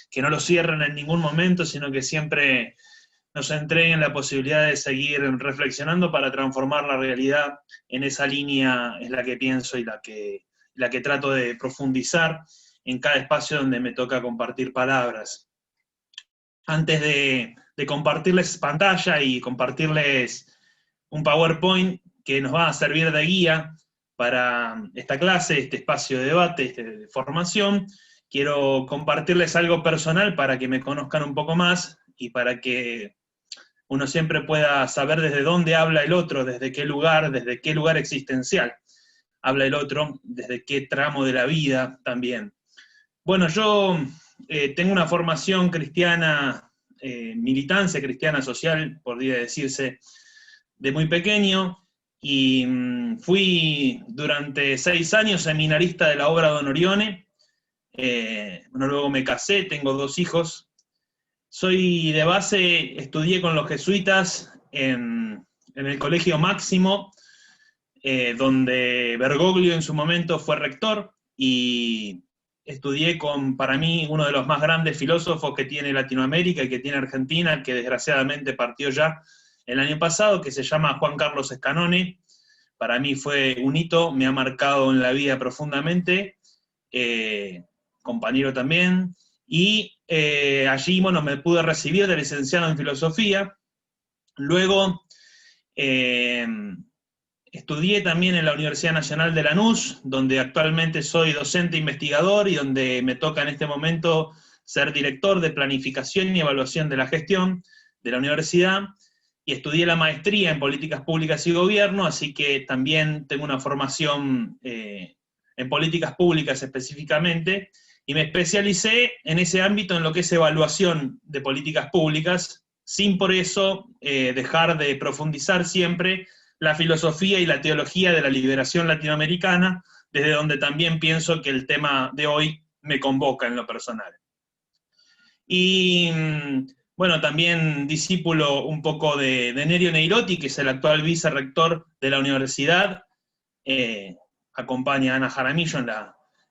que no lo cierren en ningún momento, sino que siempre nos entreguen la posibilidad de seguir reflexionando para transformar la realidad. En esa línea es la que pienso y la que trato de profundizar en cada espacio donde me toca compartir palabras. Antes de compartirles pantalla y compartirles un PowerPoint que nos va a servir de guía para esta clase, este espacio de debate, de formación, quiero compartirles algo personal para que me conozcan un poco más y para que uno siempre pueda saber desde dónde habla el otro, desde qué lugar existencial habla el otro, desde qué tramo de la vida también. Bueno, yo tengo una formación cristiana, militancia cristiana social, podría decirse, de muy pequeño, y fui durante 6 años seminarista de la obra Don Orione. Bueno, luego me casé, tengo 2 hijos. Soy de base, estudié con los jesuitas en el Colegio Máximo, donde Bergoglio en su momento fue rector, y estudié con, para mí, uno de los más grandes filósofos que tiene Latinoamérica y que tiene Argentina, que desgraciadamente partió ya el año pasado, que se llama Juan Carlos Scanone. Para mí fue un hito, me ha marcado en la vida profundamente, compañero también, y allí, bueno, me pude recibir de licenciado en filosofía. Luego estudié también en la Universidad Nacional de Lanús, donde actualmente soy docente investigador y donde me toca en este momento ser director de planificación y evaluación de la gestión de la universidad, y estudié la maestría en políticas públicas y gobierno, así que también tengo una formación en políticas públicas específicamente, y me especialicé en ese ámbito en lo que es evaluación de políticas públicas, sin por eso dejar de profundizar siempre la filosofía y la teología de la liberación latinoamericana, desde donde también pienso que el tema de hoy me convoca en lo personal. Y bueno, también discípulo un poco de Nerio Neirotti, que es el actual vicerrector de la universidad, acompaña a Ana Jaramillo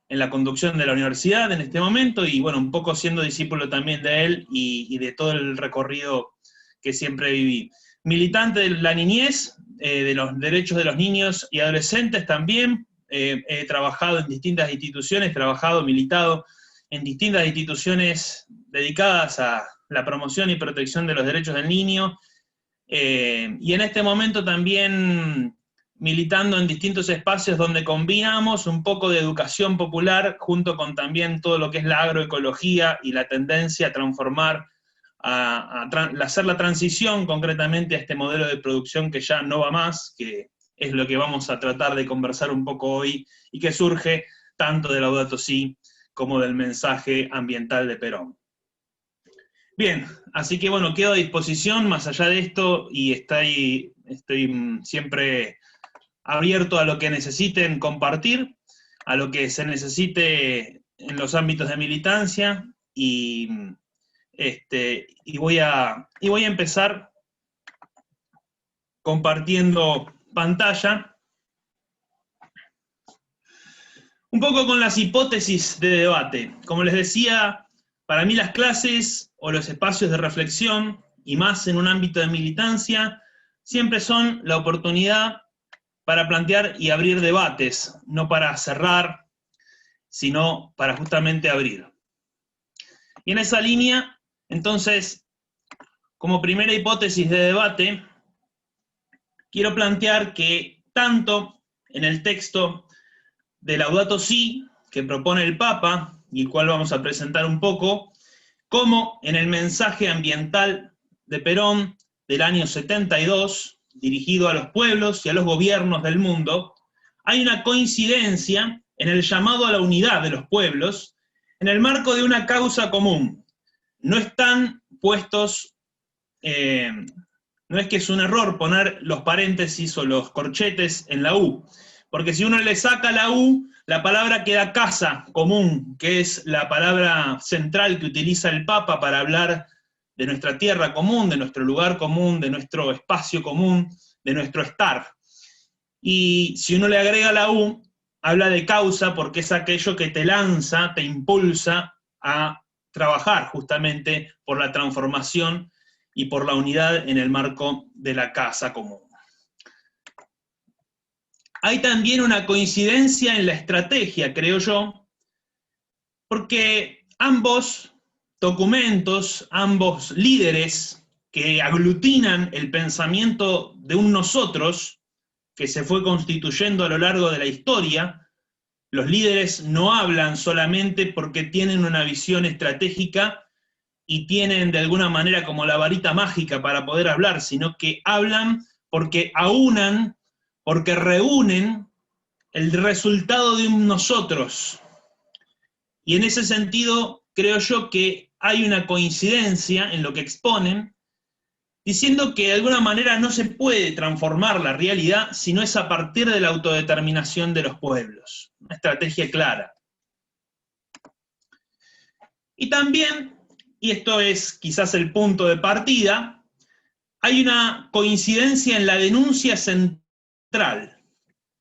en la conducción de la universidad en este momento, y bueno, un poco siendo discípulo también de él y de todo el recorrido que siempre viví. Militante de la niñez, de los derechos de los niños y adolescentes también, he trabajado en distintas instituciones, militado en distintas instituciones dedicadas a la promoción y protección de los derechos del niño, y en este momento también militando en distintos espacios donde combinamos un poco de educación popular junto con también todo lo que es la agroecología y la tendencia a transformar, a hacer la transición concretamente a este modelo de producción que ya no va más, que es lo que vamos a tratar de conversar un poco hoy, y que surge tanto de Laudato Si como del mensaje ambiental de Perón. Bien, así que bueno, quedo a disposición más allá de esto, y estoy siempre abierto a lo que necesiten compartir, a lo que se necesite en los ámbitos de militancia, y voy a empezar compartiendo pantalla, un poco con las hipótesis de debate. Como les decía, para mí las clases o los espacios de reflexión, y más en un ámbito de militancia, siempre son la oportunidad para plantear y abrir debates, no para cerrar, sino para justamente abrir. Y en esa línea, entonces, como primera hipótesis de debate, quiero plantear que tanto en el texto de Laudato Si, que propone el Papa, y el cual vamos a presentar un poco, como en el mensaje ambiental de Perón del año 72, dirigido a los pueblos y a los gobiernos del mundo, hay una coincidencia en el llamado a la unidad de los pueblos en el marco de una causa común. No están puestos, no es que es un error poner los paréntesis o los corchetes en la U, porque si uno le saca la U, la palabra queda casa común, que es la palabra central que utiliza el Papa para hablar de nuestra tierra común, de nuestro lugar común, de nuestro espacio común, de nuestro estar. Y si uno le agrega la U, habla de causa, porque es aquello que te lanza, te impulsa a trabajar justamente por la transformación y por la unidad en el marco de la casa común. Hay también una coincidencia en la estrategia, creo yo, porque ambos documentos, ambos líderes que aglutinan el pensamiento de un nosotros que se fue constituyendo a lo largo de la historia, los líderes no hablan solamente porque tienen una visión estratégica y tienen de alguna manera como la varita mágica para poder hablar, sino que hablan porque aunan, porque reúnen el resultado de un nosotros. Y en ese sentido, creo yo que hay una coincidencia en lo que exponen, diciendo que de alguna manera no se puede transformar la realidad si no es a partir de la autodeterminación de los pueblos. Una estrategia clara. Y también, y esto es quizás el punto de partida, hay una coincidencia en la denuncia central.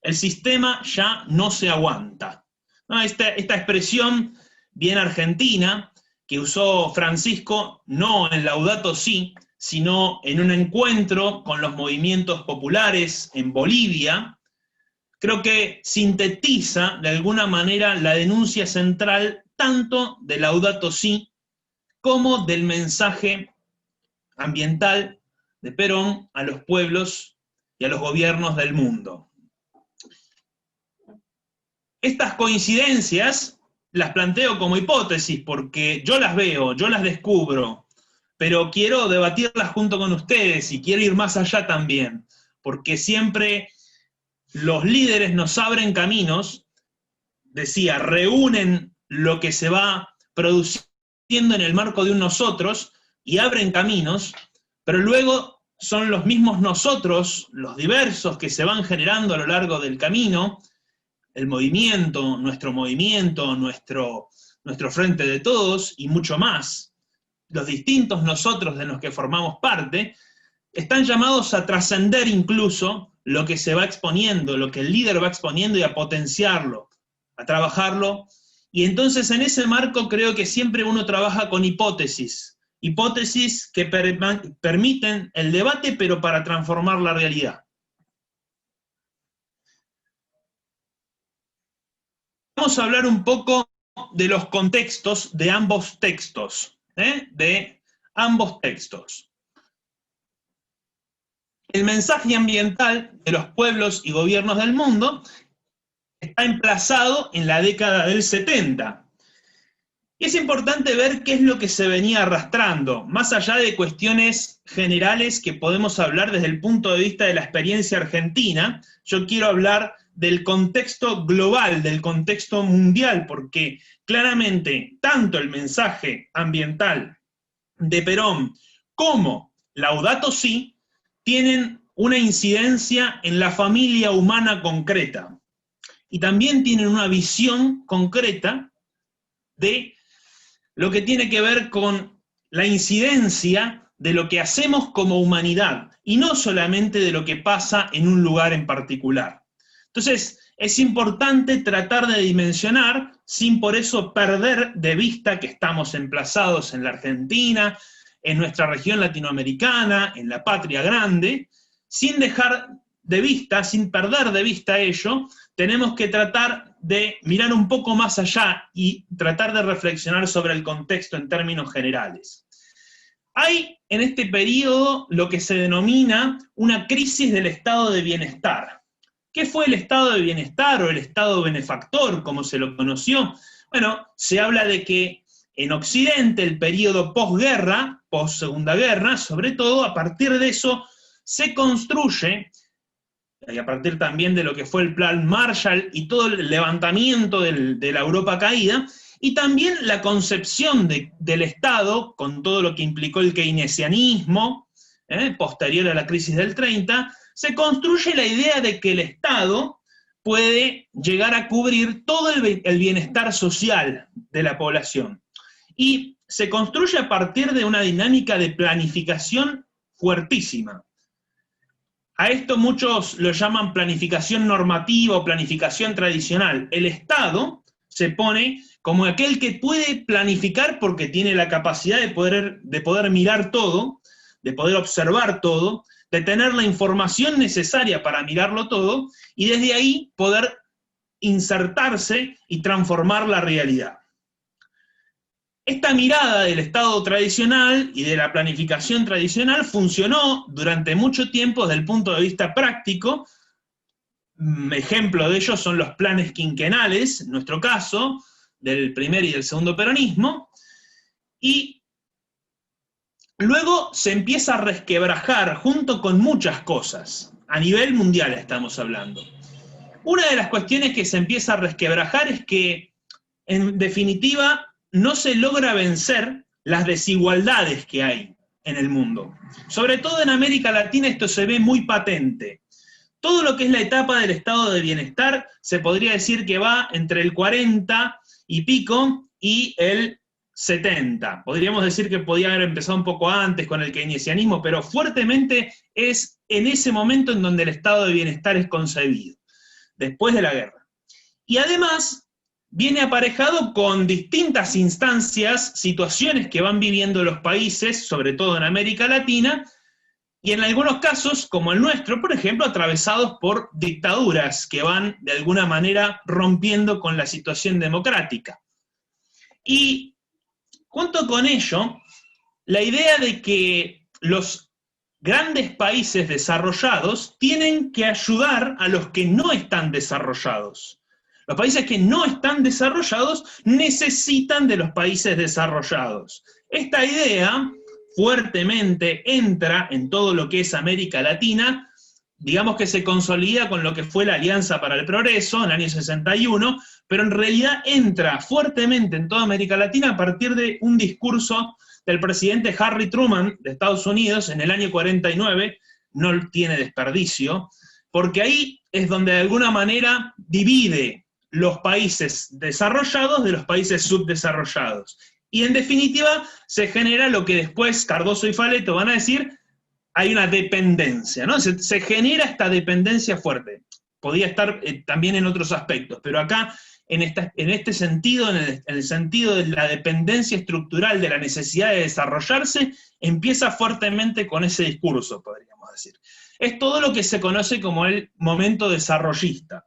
El sistema ya no se aguanta. ¿No? Esta expresión bien argentina que usó Francisco, no en Laudato Si, sino en un encuentro con los movimientos populares en Bolivia, creo que sintetiza de alguna manera la denuncia central tanto de Laudato Si como del mensaje ambiental de Perón a los pueblos y a los gobiernos del mundo. Estas coincidencias las planteo como hipótesis porque yo las veo, yo las descubro, pero quiero debatirlas junto con ustedes y quiero ir más allá también, porque siempre los líderes nos abren caminos, decía, reúnen lo que se va produciendo en el marco de un nosotros y abren caminos, pero luego son los mismos nosotros, los diversos que se van generando a lo largo del camino, el movimiento, nuestro frente de todos y mucho más, los distintos nosotros de los que formamos parte, están llamados a trascender incluso lo que se va exponiendo, lo que el líder va exponiendo y a potenciarlo, a trabajarlo. Y entonces en ese marco creo que siempre uno trabaja con hipótesis que permiten el debate pero para transformar la realidad. Vamos a hablar un poco de los contextos de ambos textos, El mensaje ambiental de los pueblos y gobiernos del mundo está emplazado en la década del 70. Y es importante ver qué es lo que se venía arrastrando, más allá de cuestiones generales que podemos hablar desde el punto de vista de la experiencia argentina. Yo quiero hablar del contexto global, del contexto mundial, porque claramente tanto el mensaje ambiental de Perón como Laudato Si tienen una incidencia en la familia humana concreta y también tienen una visión concreta de lo que tiene que ver con la incidencia de lo que hacemos como humanidad y no solamente de lo que pasa en un lugar en particular. Entonces, es importante tratar de dimensionar sin por eso perder de vista que estamos emplazados en la Argentina, en nuestra región latinoamericana, en la patria grande, sin dejar de vista, sin perder de vista ello, tenemos que tratar de mirar un poco más allá y tratar de reflexionar sobre el contexto en términos generales. Hay en este periodo lo que se denomina una crisis del estado de bienestar. ¿Qué fue el estado de bienestar o el estado benefactor, como se lo conoció? Bueno, se habla de que en Occidente, el periodo posguerra, post-segunda guerra, sobre todo, a partir de eso se construye, y a partir también de lo que fue el plan Marshall y todo el levantamiento de la Europa caída, y también la concepción del Estado, con todo lo que implicó el keynesianismo, posterior a la crisis del 30, se construye la idea de que el Estado puede llegar a cubrir todo el bienestar social de la población. Y se construye a partir de una dinámica de planificación fuertísima. A esto muchos lo llaman planificación normativa o planificación tradicional. El Estado se pone como aquel que puede planificar porque tiene la capacidad de poder mirar todo, de poder observar todo, de tener la información necesaria para mirarlo todo, y desde ahí poder insertarse y transformar la realidad. Esta mirada del Estado tradicional y de la planificación tradicional funcionó durante mucho tiempo desde el punto de vista práctico. Ejemplo de ello son los planes quinquenales, en nuestro caso, del primer y del segundo peronismo, y luego se empieza a resquebrajar junto con muchas cosas, a nivel mundial estamos hablando. Una de las cuestiones que se empieza a resquebrajar es que, en definitiva, no se logra vencer las desigualdades que hay en el mundo. Sobre todo en América Latina esto se ve muy patente. Todo lo que es la etapa del estado de bienestar se podría decir que va entre el 40 y pico y el 70. Podríamos decir que podía haber empezado un poco antes con el keynesianismo, pero fuertemente es en ese momento en donde el estado de bienestar es concebido, después de la guerra. Y además viene aparejado con distintas instancias, situaciones que van viviendo los países, sobre todo en América Latina, y en algunos casos, como el nuestro, por ejemplo, atravesados por dictaduras que van de alguna manera rompiendo con la situación democrática. Y junto con ello, la idea de que los grandes países desarrollados tienen que ayudar a los que no están desarrollados. Los países que no están desarrollados necesitan de los países desarrollados. Esta idea fuertemente entra en todo lo que es América Latina, digamos que se consolida con lo que fue la Alianza para el Progreso en el año 61, pero en realidad entra fuertemente en toda América Latina a partir de un discurso del presidente Harry Truman de Estados Unidos en el año 49, no tiene desperdicio, porque ahí es donde de alguna manera divide los países desarrollados de los países subdesarrollados. Y en definitiva se genera lo que después Cardoso y Faleto van a decir, hay una dependencia, ¿no? Se genera esta dependencia fuerte. Podía estar también en otros aspectos, pero acá, en este sentido, en el sentido de la dependencia estructural, de la necesidad de desarrollarse, empieza fuertemente con ese discurso, podríamos decir. Es todo lo que se conoce como el momento desarrollista.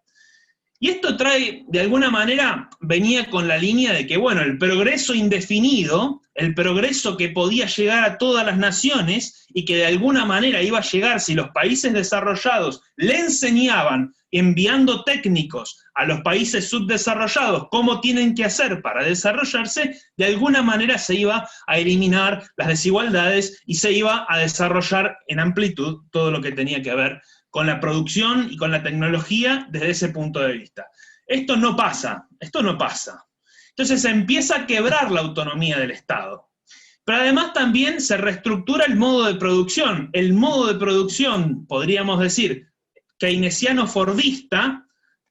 Y esto trae, de alguna manera, venía con la línea de que, bueno, el progreso indefinido, el progreso que podía llegar a todas las naciones y que de alguna manera iba a llegar si los países desarrollados le enseñaban, enviando técnicos a los países subdesarrollados cómo tienen que hacer para desarrollarse, de alguna manera se iba a eliminar las desigualdades y se iba a desarrollar en amplitud todo lo que tenía que ver con la producción y con la tecnología desde ese punto de vista. Esto no pasa, esto no pasa. Entonces se empieza a quebrar la autonomía del Estado. Pero además también se reestructura el modo de producción. El modo de producción, podríamos decir, keynesiano-fordista,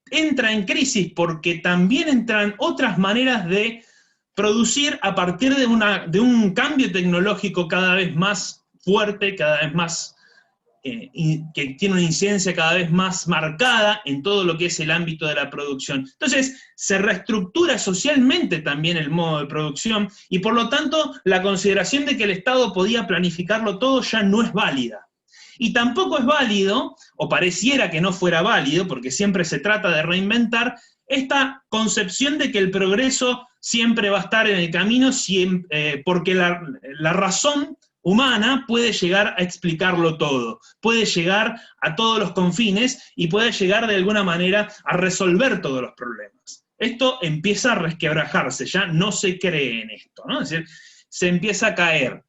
entra en crisis porque también entran otras maneras de producir a partir de un cambio tecnológico cada vez más fuerte, cada vez más que tiene una incidencia cada vez más marcada en todo lo que es el ámbito de la producción. Entonces, se reestructura socialmente también el modo de producción, y por lo tanto, la consideración de que el Estado podía planificarlo todo ya no es válida. Y tampoco es válido, o pareciera que no fuera válido, porque siempre se trata de reinventar, esta concepción de que el progreso siempre va a estar en el camino, porque la razón humana puede llegar a explicarlo todo, puede llegar a todos los confines y puede llegar de alguna manera a resolver todos los problemas. Esto empieza a resquebrajarse, ya no se cree en esto, ¿no? Es decir, se empieza a caer.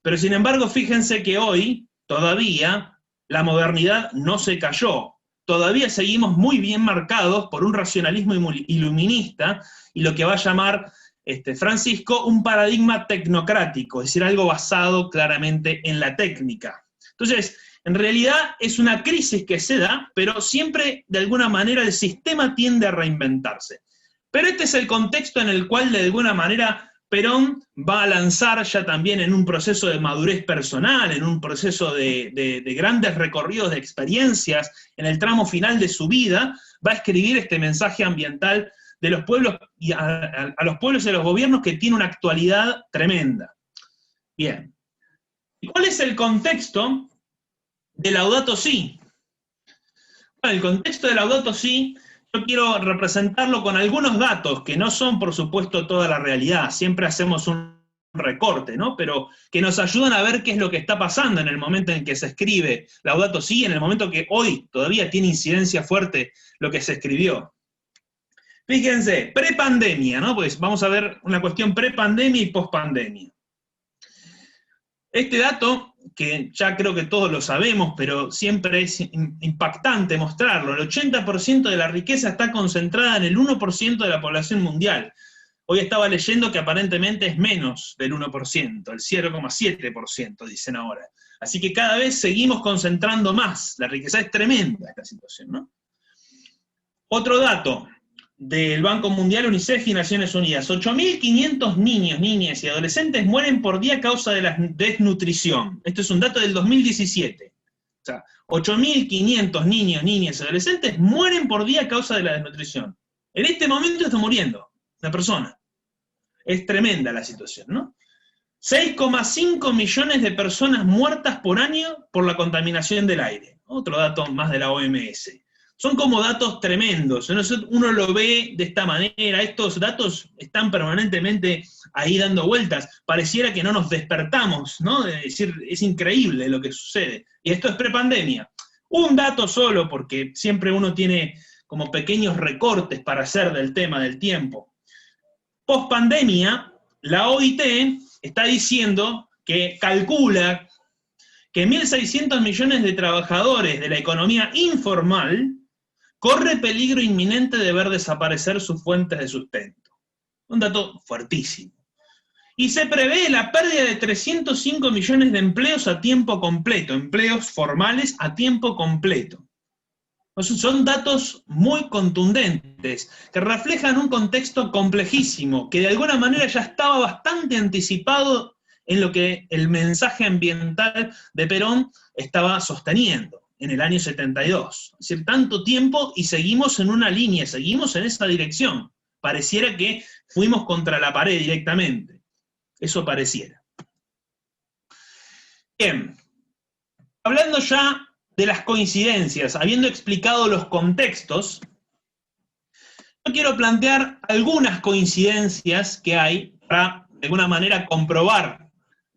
Pero sin embargo, fíjense que hoy, todavía, la modernidad no se cayó. Todavía seguimos muy bien marcados por un racionalismo iluminista y lo que va a llamar Francisco, un paradigma tecnocrático, es decir, algo basado claramente en la técnica. Entonces, en realidad es una crisis que se da, pero siempre, de alguna manera, el sistema tiende a reinventarse. Pero este es el contexto en el cual, de alguna manera, Perón va a lanzar ya también en un proceso de madurez personal, en un proceso de grandes recorridos de experiencias, en el tramo final de su vida, va a escribir este mensaje ambiental de los pueblos y a los pueblos y a los gobiernos que tiene una actualidad tremenda. Bien. ¿Y cuál es el contexto de Laudato Si? Bueno, el contexto de Laudato Si, yo quiero representarlo con algunos datos, que no son, por supuesto, toda la realidad. Siempre hacemos un recorte, ¿no? Pero que nos ayudan a ver qué es lo que está pasando en el momento en que se escribe Laudato Si, en el momento que hoy todavía tiene incidencia fuerte lo que se escribió. Fíjense, prepandemia, ¿no? Pues vamos a ver una cuestión prepandemia y pospandemia. Este dato, que ya creo que todos lo sabemos, pero siempre es impactante mostrarlo, el 80% de la riqueza está concentrada en el 1% de la población mundial. Hoy estaba leyendo que aparentemente es menos del 1%, el 0,7% dicen ahora. Así que cada vez seguimos concentrando más, la riqueza es tremenda esta situación, ¿no? Otro dato del Banco Mundial, UNICEF y Naciones Unidas, 8.500 niños, niñas y adolescentes mueren por día a causa de la desnutrición. Esto es un dato del 2017. O sea, 8.500 niños, niñas y adolescentes mueren por día a causa de la desnutrición. En este momento está muriendo una persona. Es tremenda la situación, ¿no? 6,5 millones de personas muertas por año por la contaminación del aire. Otro dato más de la OMS. Son como datos tremendos, uno lo ve de esta manera, estos datos están permanentemente ahí dando vueltas, pareciera que no nos despertamos, ¿no? Es decir, es increíble lo que sucede, y esto es prepandemia. Un dato solo, porque siempre uno tiene como pequeños recortes para hacer del tema del tiempo. Pospandemia, la OIT está diciendo que calcula que 1.600 millones de trabajadores de la economía informal corre peligro inminente de ver desaparecer sus fuentes de sustento. Un dato fuertísimo. Y se prevé la pérdida de 305 millones de empleos a tiempo completo, empleos formales a tiempo completo. Son datos muy contundentes, que reflejan un contexto complejísimo, que de alguna manera ya estaba bastante anticipado en lo que el mensaje ambiental de Perón estaba sosteniendo en el año 72. Es decir, tanto tiempo y seguimos en una línea, seguimos en esa dirección. Pareciera que fuimos contra la pared directamente. Eso pareciera. Bien, hablando ya de las coincidencias, habiendo explicado los contextos, yo quiero plantear algunas coincidencias que hay para, de alguna manera, comprobar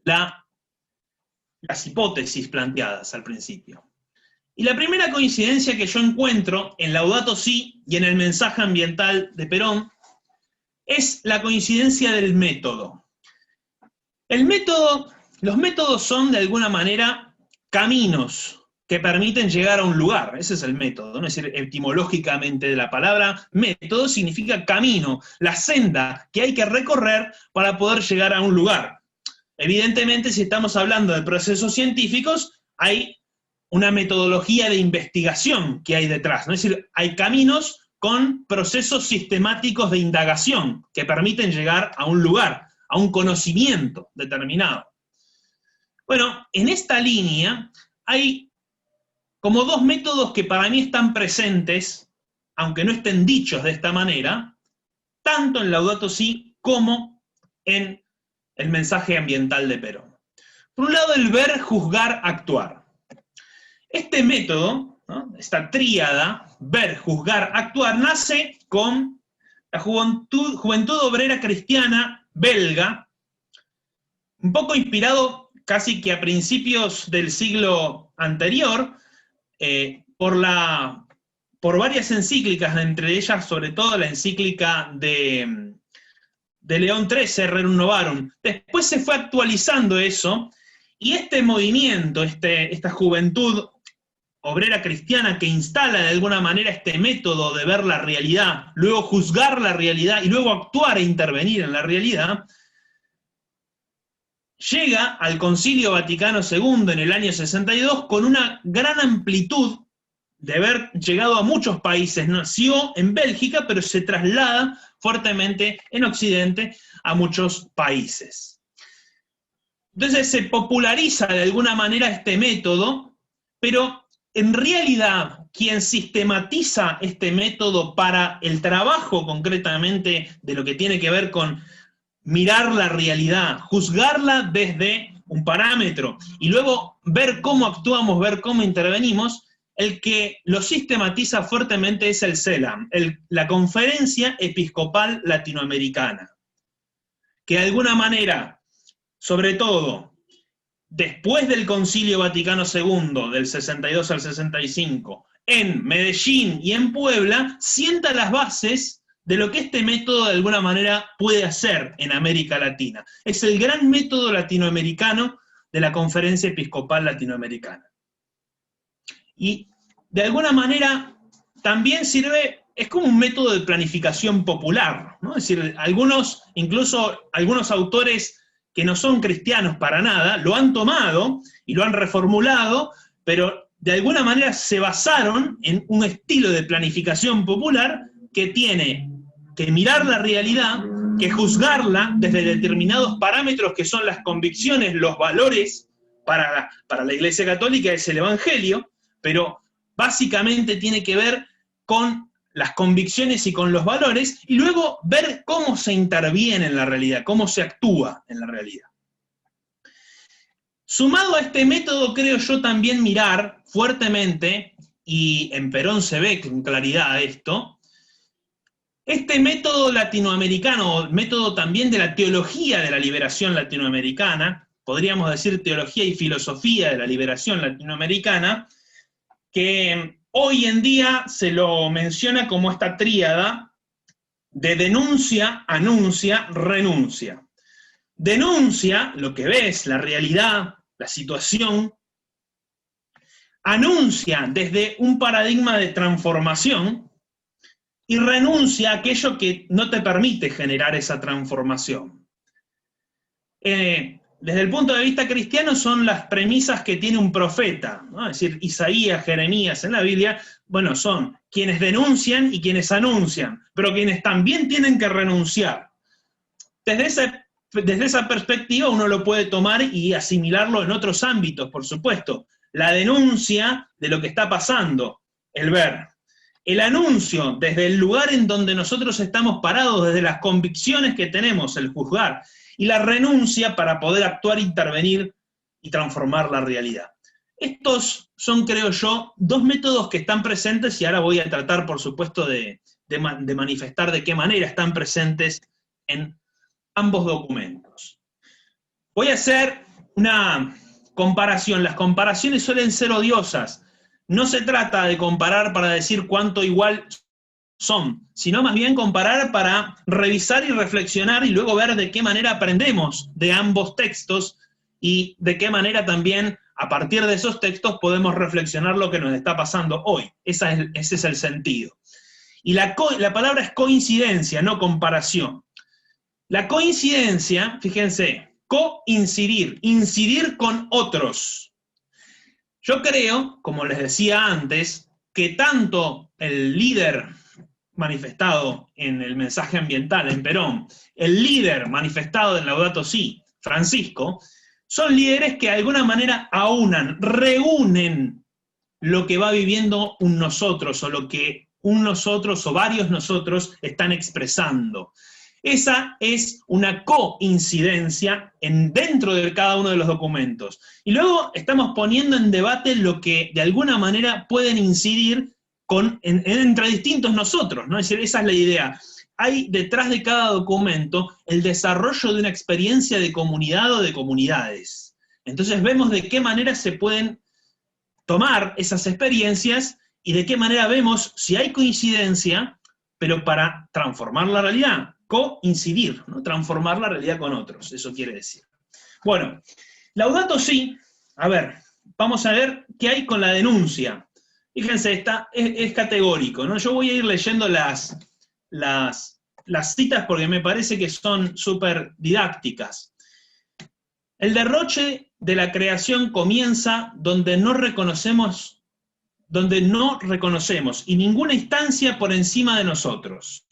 las hipótesis planteadas al principio. Y la primera coincidencia que yo encuentro en Laudato Si y en el mensaje ambiental de Perón es la coincidencia del método. Los métodos son de alguna manera caminos que permiten llegar a un lugar. Ese es el método, ¿no? Es decir, etimológicamente de la palabra método significa camino, la senda que hay que recorrer para poder llegar a un lugar. Evidentemente, si estamos hablando de procesos científicos, hay una metodología de investigación que hay detrás, ¿no? Es decir, hay caminos con procesos sistemáticos de indagación que permiten llegar a un lugar, a un conocimiento determinado. Bueno, en esta línea hay como dos métodos que para mí están presentes, aunque no estén dichos de esta manera, tanto en Laudato Si como en el mensaje ambiental de Perón. Por un lado, el ver, juzgar, actuar. Este método, ¿no? Esta tríada, ver, juzgar, actuar, nace con la Juventud Obrera Cristiana belga, un poco inspirado casi que a principios del siglo anterior, por varias encíclicas, entre ellas sobre todo la encíclica de León XIII, Rerum Novarum. Después se fue actualizando eso, y este movimiento, esta juventud obrera cristiana que instala de alguna manera este método de ver la realidad, luego juzgar la realidad y luego actuar e intervenir en la realidad, llega al Concilio Vaticano II en el año 62 con una gran amplitud de haber llegado a muchos países. Nació en Bélgica, pero se traslada fuertemente en Occidente a muchos países. Entonces se populariza de alguna manera este método, pero en realidad, quien sistematiza este método para el trabajo concretamente de lo que tiene que ver con mirar la realidad, juzgarla desde un parámetro y luego ver cómo actuamos, ver cómo intervenimos, el que lo sistematiza fuertemente es el CELAM, la Conferencia Episcopal Latinoamericana, que de alguna manera, sobre todo, después del Concilio Vaticano II, del 62 al 65, en Medellín y en Puebla, sienta las bases de lo que este método de alguna manera puede hacer en América Latina. Es el gran método latinoamericano de la Conferencia Episcopal Latinoamericana. Y de alguna manera también sirve, es como un método de planificación popular, ¿no? Es decir, incluso algunos autores que no son cristianos para nada, lo han tomado y lo han reformulado, pero de alguna manera se basaron en un estilo de planificación popular que tiene que mirar la realidad, que juzgarla desde determinados parámetros que son las convicciones, los valores para la Iglesia Católica es el Evangelio, pero básicamente tiene que ver con las convicciones y con los valores, y luego ver cómo se interviene en la realidad, cómo se actúa en la realidad. Sumado a este método, creo yo también mirar fuertemente, y en Perón se ve con claridad esto, este método latinoamericano, método también de la teología de la liberación latinoamericana, podríamos decir teología y filosofía de la liberación latinoamericana, que hoy en día se lo menciona como esta tríada de denuncia, anuncia, renuncia. Denuncia lo que ves, la realidad, la situación. Anuncia desde un paradigma de transformación y renuncia a aquello que no te permite generar esa transformación. Desde el punto de vista cristiano son las premisas que tiene un profeta, ¿no? Es decir, Isaías, Jeremías en la Biblia, bueno, son quienes denuncian y quienes anuncian, pero quienes también tienen que renunciar. Desde esa perspectiva uno lo puede tomar y asimilarlo en otros ámbitos, por supuesto. La denuncia de lo que está pasando, el ver. El anuncio desde el lugar en donde nosotros estamos parados, desde las convicciones que tenemos, el juzgar. Y la renuncia para poder actuar, intervenir y transformar la realidad. Estos son, creo yo, dos métodos que están presentes y ahora voy a tratar, por supuesto, de manifestar de qué manera están presentes en ambos documentos. Voy a hacer una comparación. Las comparaciones suelen ser odiosas. No se trata de comparar para decir cuánto igual son, sino más bien comparar para revisar y reflexionar y luego ver de qué manera aprendemos de ambos textos y de qué manera también a partir de esos textos podemos reflexionar lo que nos está pasando hoy. Ese es el sentido. Y la palabra es coincidencia, no comparación. La coincidencia, fíjense, coincidir, incidir con otros. Yo creo, como les decía antes, que tanto el líder manifestado en el mensaje ambiental en Perón, el líder manifestado en Laudato Si, Francisco, son líderes que de alguna manera aunan, reúnen lo que va viviendo un nosotros, o lo que un nosotros o varios nosotros están expresando. Esa es una coincidencia dentro de cada uno de los documentos. Y luego estamos poniendo en debate lo que de alguna manera pueden incidir entre distintos nosotros, ¿no? Es decir, esa es la idea. Hay detrás de cada documento el desarrollo de una experiencia de comunidad o de comunidades. Entonces vemos de qué manera se pueden tomar esas experiencias y de qué manera vemos si hay coincidencia, pero para transformar la realidad, coincidir, ¿no? Transformar la realidad con otros, eso quiere decir. Bueno, Laudato Si, a ver, vamos a ver qué hay con la denuncia. Fíjense, es categórico, ¿no? Yo voy a ir leyendo las citas porque me parece que son súper didácticas. El derroche de la creación comienza donde no reconocemos y ninguna instancia por encima de nosotros.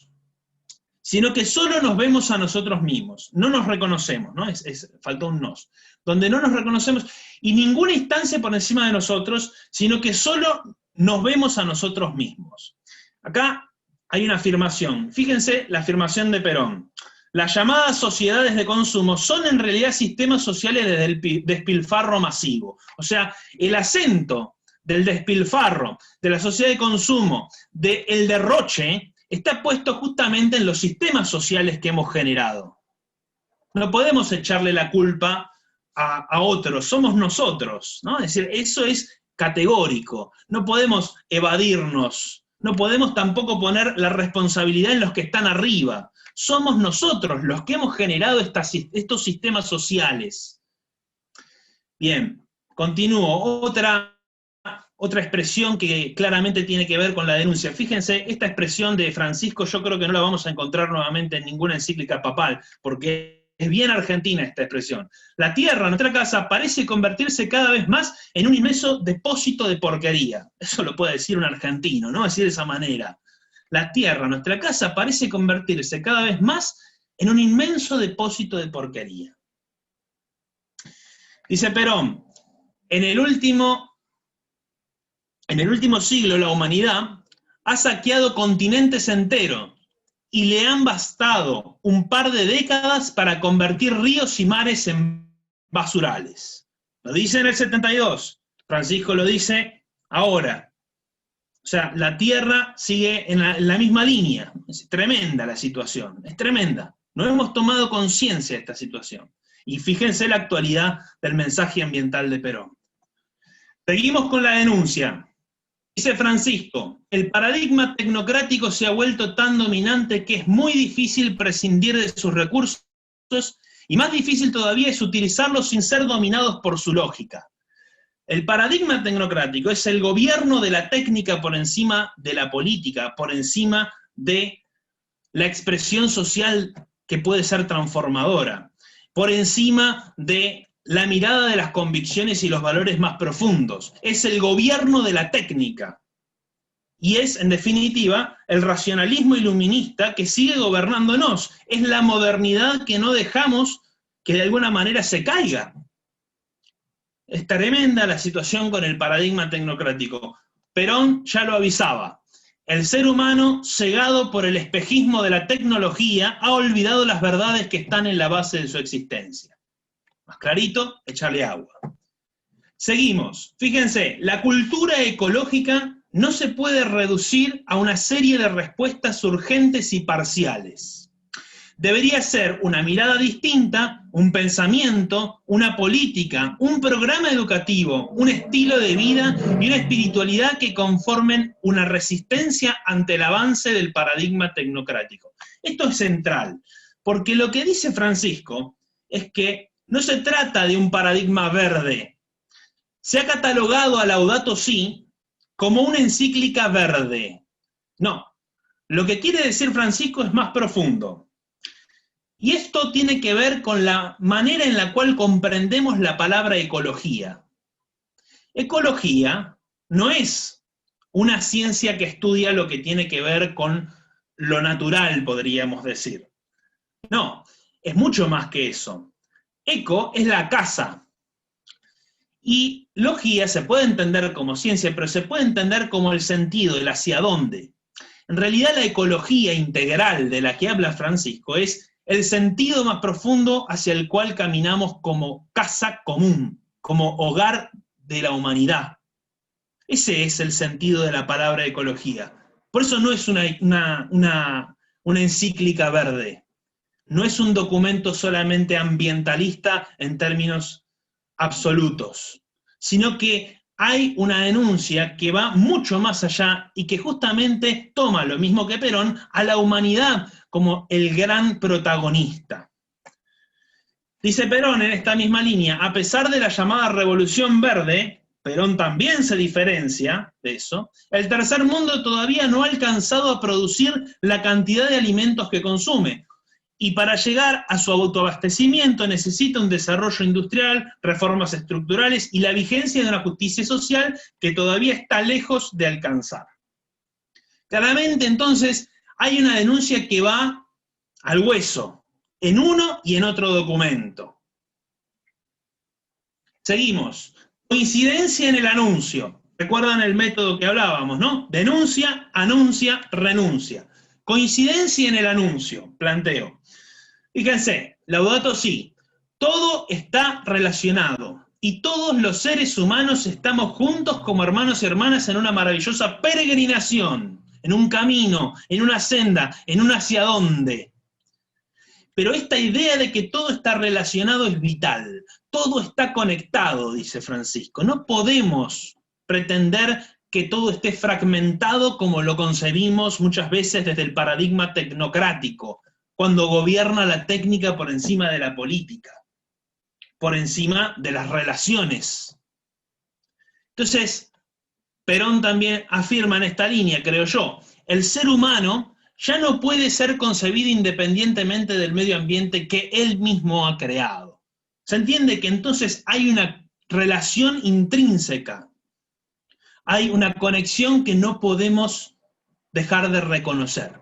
sino que solo nos vemos a nosotros mismos, no nos reconocemos, ¿no? Faltó un nos, donde no nos reconocemos, y ninguna instancia por encima de nosotros, sino que solo nos vemos a nosotros mismos. Acá hay una afirmación, fíjense la afirmación de Perón. Las llamadas sociedades de consumo son en realidad sistemas sociales de despilfarro masivo. O sea, el acento del despilfarro, de la sociedad de consumo, del derroche, está puesto justamente en los sistemas sociales que hemos generado. No podemos echarle la culpa a otros, somos nosotros, ¿no? Es decir, eso es categórico. No podemos evadirnos, no podemos tampoco poner la responsabilidad en los que están arriba. Somos nosotros los que hemos generado estos sistemas sociales. Bien, continúo. Otra expresión que claramente tiene que ver con la denuncia. Fíjense, esta expresión de Francisco yo creo que no la vamos a encontrar nuevamente en ninguna encíclica papal, porque es bien argentina esta expresión. La tierra, nuestra casa, parece convertirse cada vez más en un inmenso depósito de porquería. Eso lo puede decir un argentino, ¿no? Decir de esa manera. La tierra, nuestra casa, parece convertirse cada vez más en un inmenso depósito de porquería. Dice Perón, en el último siglo la humanidad ha saqueado continentes enteros y le han bastado un par de décadas para convertir ríos y mares en basurales. Lo dice en el 72, Francisco lo dice ahora. O sea, la Tierra sigue en la misma línea. Es tremenda la situación, es tremenda. No hemos tomado conciencia de esta situación. Y fíjense la actualidad del mensaje ambiental de Perón. Seguimos con la denuncia. Dice Francisco, el paradigma tecnocrático se ha vuelto tan dominante que es muy difícil prescindir de sus recursos y más difícil todavía es utilizarlos sin ser dominados por su lógica. El paradigma tecnocrático es el gobierno de la técnica por encima de la política, por encima de la expresión social que puede ser transformadora, por encima de la mirada de las convicciones y los valores más profundos. Es el gobierno de la técnica. Y es, en definitiva, el racionalismo iluminista que sigue gobernándonos. Es la modernidad que no dejamos que de alguna manera se caiga. Es tremenda la situación con el paradigma tecnocrático. Perón ya lo avisaba. El ser humano, cegado por el espejismo de la tecnología, ha olvidado las verdades que están en la base de su existencia. Más clarito, echarle agua. Seguimos. Fíjense, la cultura ecológica no se puede reducir a una serie de respuestas urgentes y parciales. Debería ser una mirada distinta, un pensamiento, una política, un programa educativo, un estilo de vida y una espiritualidad que conformen una resistencia ante el avance del paradigma tecnocrático. Esto es central, porque lo que dice Francisco es que no se trata de un paradigma verde. Se ha catalogado a Laudato Si como una encíclica verde. No, lo que quiere decir Francisco es más profundo. Y esto tiene que ver con la manera en la cual comprendemos la palabra ecología. Ecología no es una ciencia que estudia lo que tiene que ver con lo natural, podríamos decir. No, es mucho más que eso. Eco es la casa. Y logía se puede entender como ciencia, pero se puede entender como el sentido, el hacia dónde. En realidad la ecología integral de la que habla Francisco es el sentido más profundo hacia el cual caminamos como casa común, como hogar de la humanidad. Ese es el sentido de la palabra ecología. Por eso no es una encíclica verde, no es un documento solamente ambientalista en términos absolutos, sino que hay una denuncia que va mucho más allá y que justamente toma, lo mismo que Perón, a la humanidad como el gran protagonista. Dice Perón en esta misma línea, a pesar de la llamada Revolución Verde, Perón también se diferencia de eso, el tercer mundo todavía no ha alcanzado a producir la cantidad de alimentos que consume, y para llegar a su autoabastecimiento necesita un desarrollo industrial, reformas estructurales y la vigencia de una justicia social que todavía está lejos de alcanzar. Claramente, entonces, hay una denuncia que va al hueso, en uno y en otro documento. Seguimos. Coincidencia en el anuncio. ¿Recuerdan el método que hablábamos, no? Denuncia, anuncia, renuncia. Coincidencia en el anuncio, planteo. Fíjense, Laudato Si, todo está relacionado y todos los seres humanos estamos juntos como hermanos y hermanas en una maravillosa peregrinación, en un camino, en una senda, en un hacia dónde. Pero esta idea de que todo está relacionado es vital, todo está conectado, dice Francisco. No podemos pretender que todo esté fragmentado como lo concebimos muchas veces desde el paradigma tecnocrático, cuando gobierna la técnica por encima de la política, por encima de las relaciones. Entonces, Perón también afirma en esta línea, creo yo, el ser humano ya no puede ser concebido independientemente del medio ambiente que él mismo ha creado. Se entiende que entonces hay una relación intrínseca, hay una conexión que no podemos dejar de reconocer.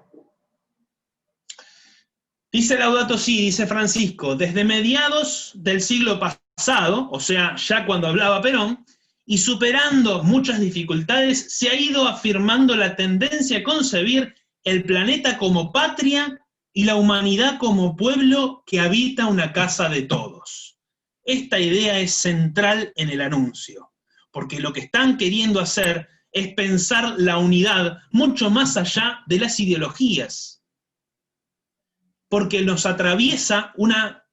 Dice Laudato Si, dice Francisco, desde mediados del siglo pasado, o sea, ya cuando hablaba Perón, y superando muchas dificultades, se ha ido afirmando la tendencia a concebir el planeta como patria y la humanidad como pueblo que habita una casa de todos. Esta idea es central en el anuncio, porque lo que están queriendo hacer es pensar la unidad mucho más allá de las ideologías, porque nos atraviesa una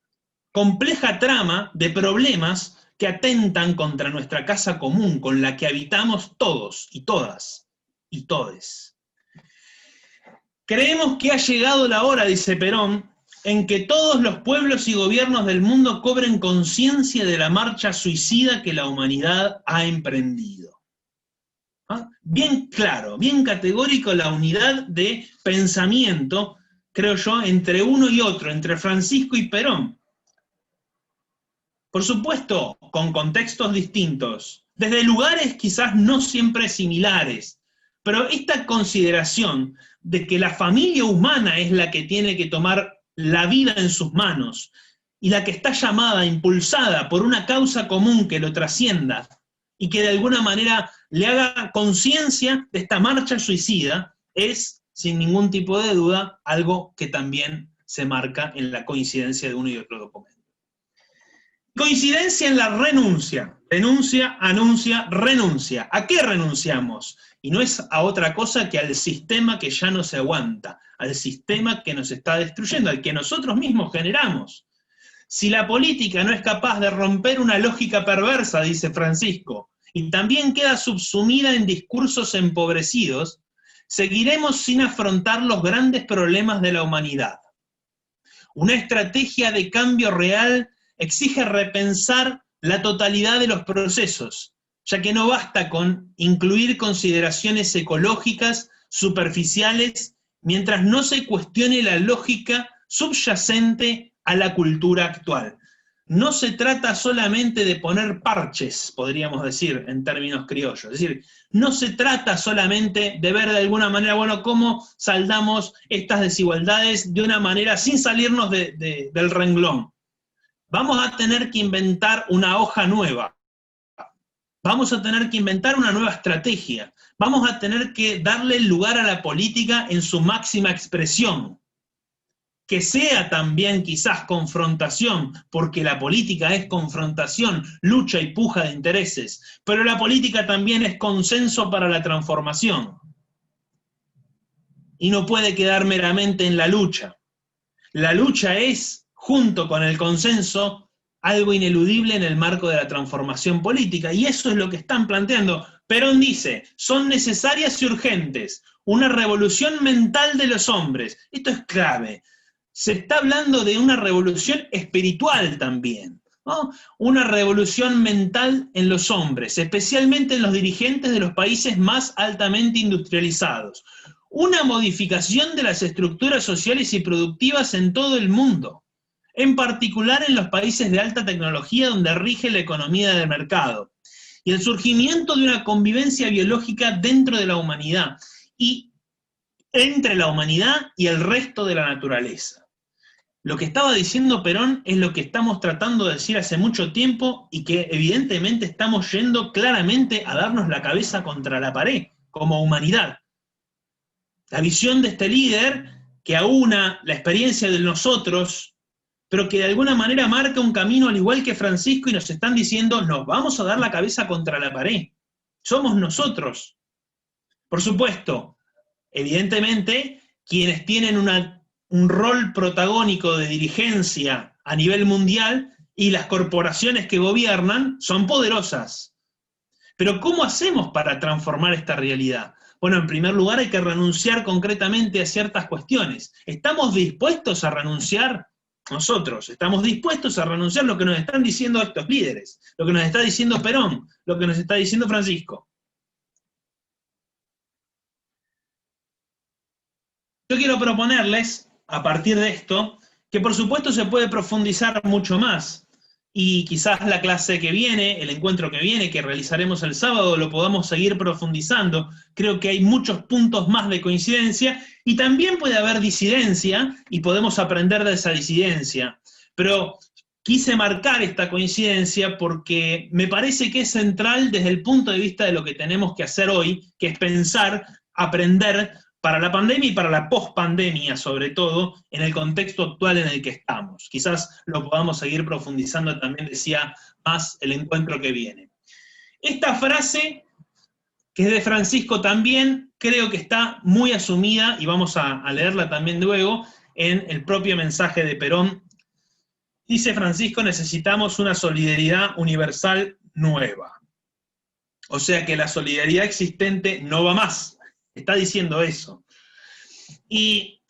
compleja trama de problemas que atentan contra nuestra casa común, con la que habitamos todos y todas y todes. Creemos que ha llegado la hora, dice Perón, en que todos los pueblos y gobiernos del mundo cobren conciencia de la marcha suicida que la humanidad ha emprendido. ¿Ah? Bien claro, bien categórico la unidad de pensamiento, creo yo, entre uno y otro, entre Francisco y Perón. Por supuesto, con contextos distintos, desde lugares quizás no siempre similares, pero esta consideración de que la familia humana es la que tiene que tomar la vida en sus manos y la que está llamada, impulsada por una causa común que lo trascienda y que de alguna manera le haga conciencia de esta marcha suicida, es, sin ningún tipo de duda, algo que también se marca en la coincidencia de uno y otro documento. Coincidencia en la renuncia. Denuncia, anuncia, renuncia. ¿A qué renunciamos? Y no es a otra cosa que al sistema que ya no se aguanta, al sistema que nos está destruyendo, al que nosotros mismos generamos. Si la política no es capaz de romper una lógica perversa, dice Francisco, y también queda subsumida en discursos empobrecidos, seguiremos sin afrontar los grandes problemas de la humanidad. Una estrategia de cambio real exige repensar la totalidad de los procesos, ya que no basta con incluir consideraciones ecológicas superficiales mientras no se cuestione la lógica subyacente a la cultura actual. No se trata solamente de poner parches, podríamos decir, en términos criollos. Es decir, no se trata solamente de ver de alguna manera, bueno, cómo saldamos estas desigualdades de una manera sin salirnos del renglón. Vamos a tener que inventar una hoja nueva. Vamos a tener que inventar una nueva estrategia. Vamos a tener que darle lugar a la política en su máxima expresión. Que sea también quizás confrontación, porque la política es confrontación, lucha y puja de intereses, pero la política también es consenso para la transformación. Y no puede quedar meramente en la lucha. La lucha es, junto con el consenso, algo ineludible en el marco de la transformación política, y eso es lo que están planteando. Perón dice, son necesarias y urgentes, una revolución mental de los hombres. Esto es clave. Se está hablando de una revolución espiritual también, ¿no? Una revolución mental en los hombres, especialmente en los dirigentes de los países más altamente industrializados. Una modificación de las estructuras sociales y productivas en todo el mundo, en particular en los países de alta tecnología donde rige la economía del mercado, y el surgimiento de una convivencia biológica dentro de la humanidad, y entre la humanidad y el resto de la naturaleza. Lo que estaba diciendo Perón es lo que estamos tratando de decir hace mucho tiempo y que evidentemente estamos yendo claramente a darnos la cabeza contra la pared, como humanidad. La visión de este líder que aúna la experiencia de nosotros, pero que de alguna manera marca un camino al igual que Francisco y nos están diciendo, nos vamos a dar la cabeza contra la pared. Somos nosotros. Por supuesto, evidentemente, quienes tienen un rol protagónico de dirigencia a nivel mundial y las corporaciones que gobiernan son poderosas. Pero ¿cómo hacemos para transformar esta realidad? Bueno, en primer lugar hay que renunciar concretamente a ciertas cuestiones. ¿Estamos dispuestos a renunciar? Nosotros estamos dispuestos a renunciar a lo que nos están diciendo estos líderes, lo que nos está diciendo Perón, lo que nos está diciendo Francisco. Yo quiero proponerles, a partir de esto, que por supuesto se puede profundizar mucho más, y quizás la clase que viene, el encuentro que viene, que realizaremos el sábado, lo podamos seguir profundizando. Creo que hay muchos puntos más de coincidencia, y también puede haber disidencia, y podemos aprender de esa disidencia. Pero quise marcar esta coincidencia porque me parece que es central desde el punto de vista de lo que tenemos que hacer hoy, que es pensar, aprender, para la pandemia y para la pospandemia, sobre todo, en el contexto actual en el que estamos. Quizás lo podamos seguir profundizando, también decía más el encuentro que viene. Esta frase, que es de Francisco también, creo que está muy asumida, y vamos a leerla también luego, en el propio mensaje de Perón. Dice Francisco, necesitamos una solidaridad universal nueva. O sea que la solidaridad existente no va más. Está diciendo eso. Y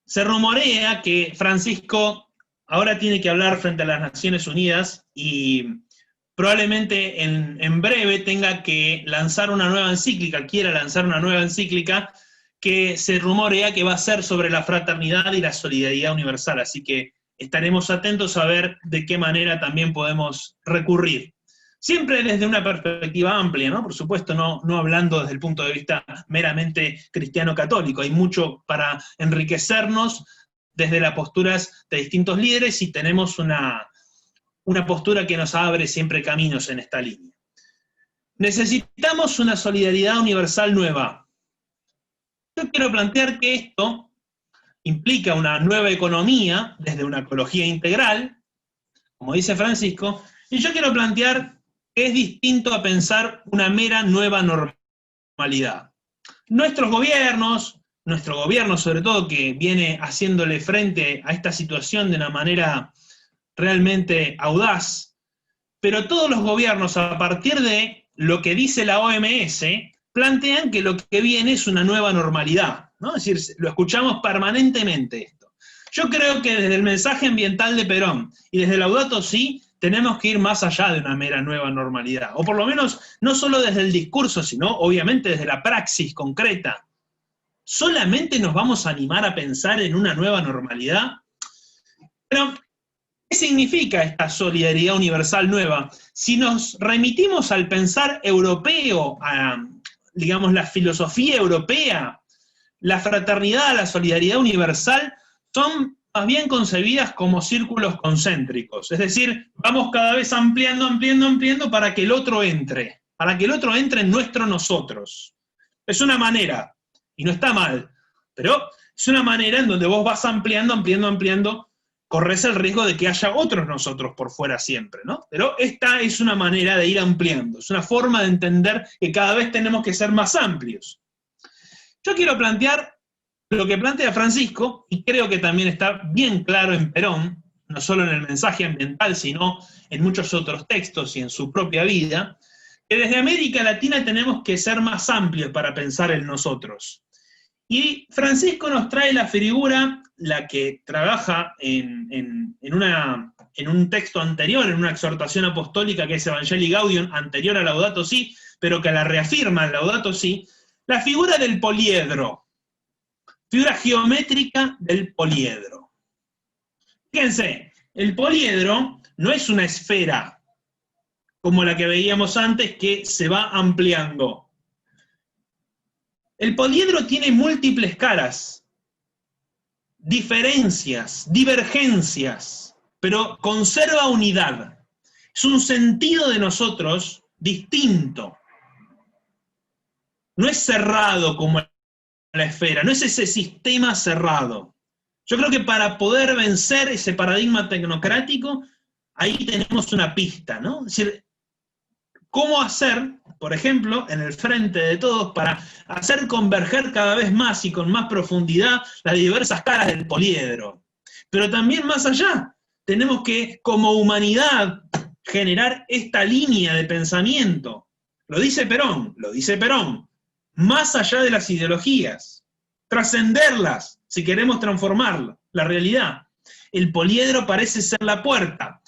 se rumorea que Francisco ahora tiene que hablar frente a las Naciones Unidas y probablemente en breve tenga que lanzar una nueva encíclica, quiera lanzar una nueva encíclica que se rumorea que va a ser sobre la fraternidad y la solidaridad universal. Así que estaremos atentos a ver de qué manera también podemos recurrir. Siempre desde una perspectiva amplia, ¿no? Por supuesto, no hablando desde el punto de vista meramente cristiano-católico. Hay mucho para enriquecernos desde las posturas de distintos líderes y tenemos una postura que nos abre siempre caminos en esta línea. Necesitamos una solidaridad universal nueva. Yo quiero plantear que esto implica una nueva economía desde una ecología integral, como dice Francisco, y yo quiero plantear es distinto a pensar una mera nueva normalidad. Nuestros gobiernos, nuestro gobierno sobre todo, que viene haciéndole frente a esta situación de una manera realmente audaz, pero todos los gobiernos, a partir de lo que dice la OMS, plantean que lo que viene es una nueva normalidad, ¿no? Es decir, lo escuchamos permanentemente esto. Yo creo que desde el mensaje ambiental de Perón y desde Laudato Si, tenemos que ir más allá de una mera nueva normalidad, o por lo menos no solo desde el discurso, sino obviamente desde la praxis concreta. ¿Solamente nos vamos a animar a pensar en una nueva normalidad? Pero, ¿qué significa esta solidaridad universal nueva? Si nos remitimos al pensar europeo, a, digamos, la filosofía europea, la fraternidad, la solidaridad universal, son más bien concebidas como círculos concéntricos, es decir, vamos cada vez ampliando para que el otro entre en nuestro nosotros. Es una manera, y no está mal, pero es una manera en donde vos vas ampliando, corres el riesgo de que haya otros nosotros por fuera siempre, ¿no? Pero esta es una manera de ir ampliando, es una forma de entender que cada vez tenemos que ser más amplios. Yo quiero plantear lo que plantea Francisco, y creo que también está bien claro en Perón, no solo en el mensaje ambiental, sino en muchos otros textos y en su propia vida, que desde América Latina tenemos que ser más amplios para pensar en nosotros. Y Francisco nos trae la figura, la que trabaja en un texto anterior, en una exhortación apostólica que es Evangelii Gaudium, anterior a Laudato Si, pero que la reafirma en Laudato Si, la figura del poliedro. Figura geométrica del poliedro. Fíjense, el poliedro no es una esfera como la que veíamos antes que se va ampliando. El poliedro tiene múltiples caras. diferencias, divergencias, pero conserva unidad. Es un sentido de nosotros distinto. No es cerrado como la esfera, no es ese sistema cerrado. Yo creo que para poder vencer ese paradigma tecnocrático, ahí tenemos una pista, ¿no? Es decir, ¿cómo hacer, por ejemplo, en el frente de todos, para hacer converger cada vez más y con más profundidad las diversas caras del poliedro? Pero también más allá, tenemos que, como humanidad, generar esta línea de pensamiento. Lo dice Perón, más allá de las ideologías, trascenderlas si queremos transformar la realidad. El poliedro parece ser la puerta.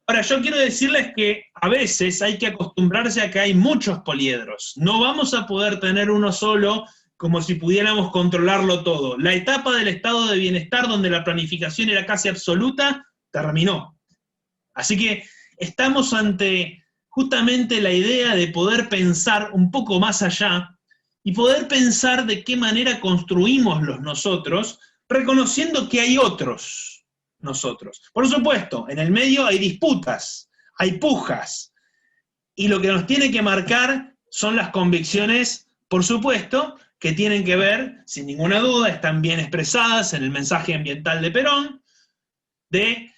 Ahora, yo quiero decirles que a veces hay que acostumbrarse a que hay muchos poliedros. No vamos a poder tener uno solo como si pudiéramos controlarlo todo. La etapa del estado de bienestar donde la planificación era casi absoluta, terminó. Así que estamos ante justamente la idea de poder pensar un poco más allá y poder pensar de qué manera construimos los nosotros, reconociendo que hay otros nosotros. Por supuesto, en el medio hay disputas, hay pujas, y lo que nos tiene que marcar son las convicciones, por supuesto, que tienen que ver, sin ninguna duda, están bien expresadas en el mensaje ambiental de Perón, de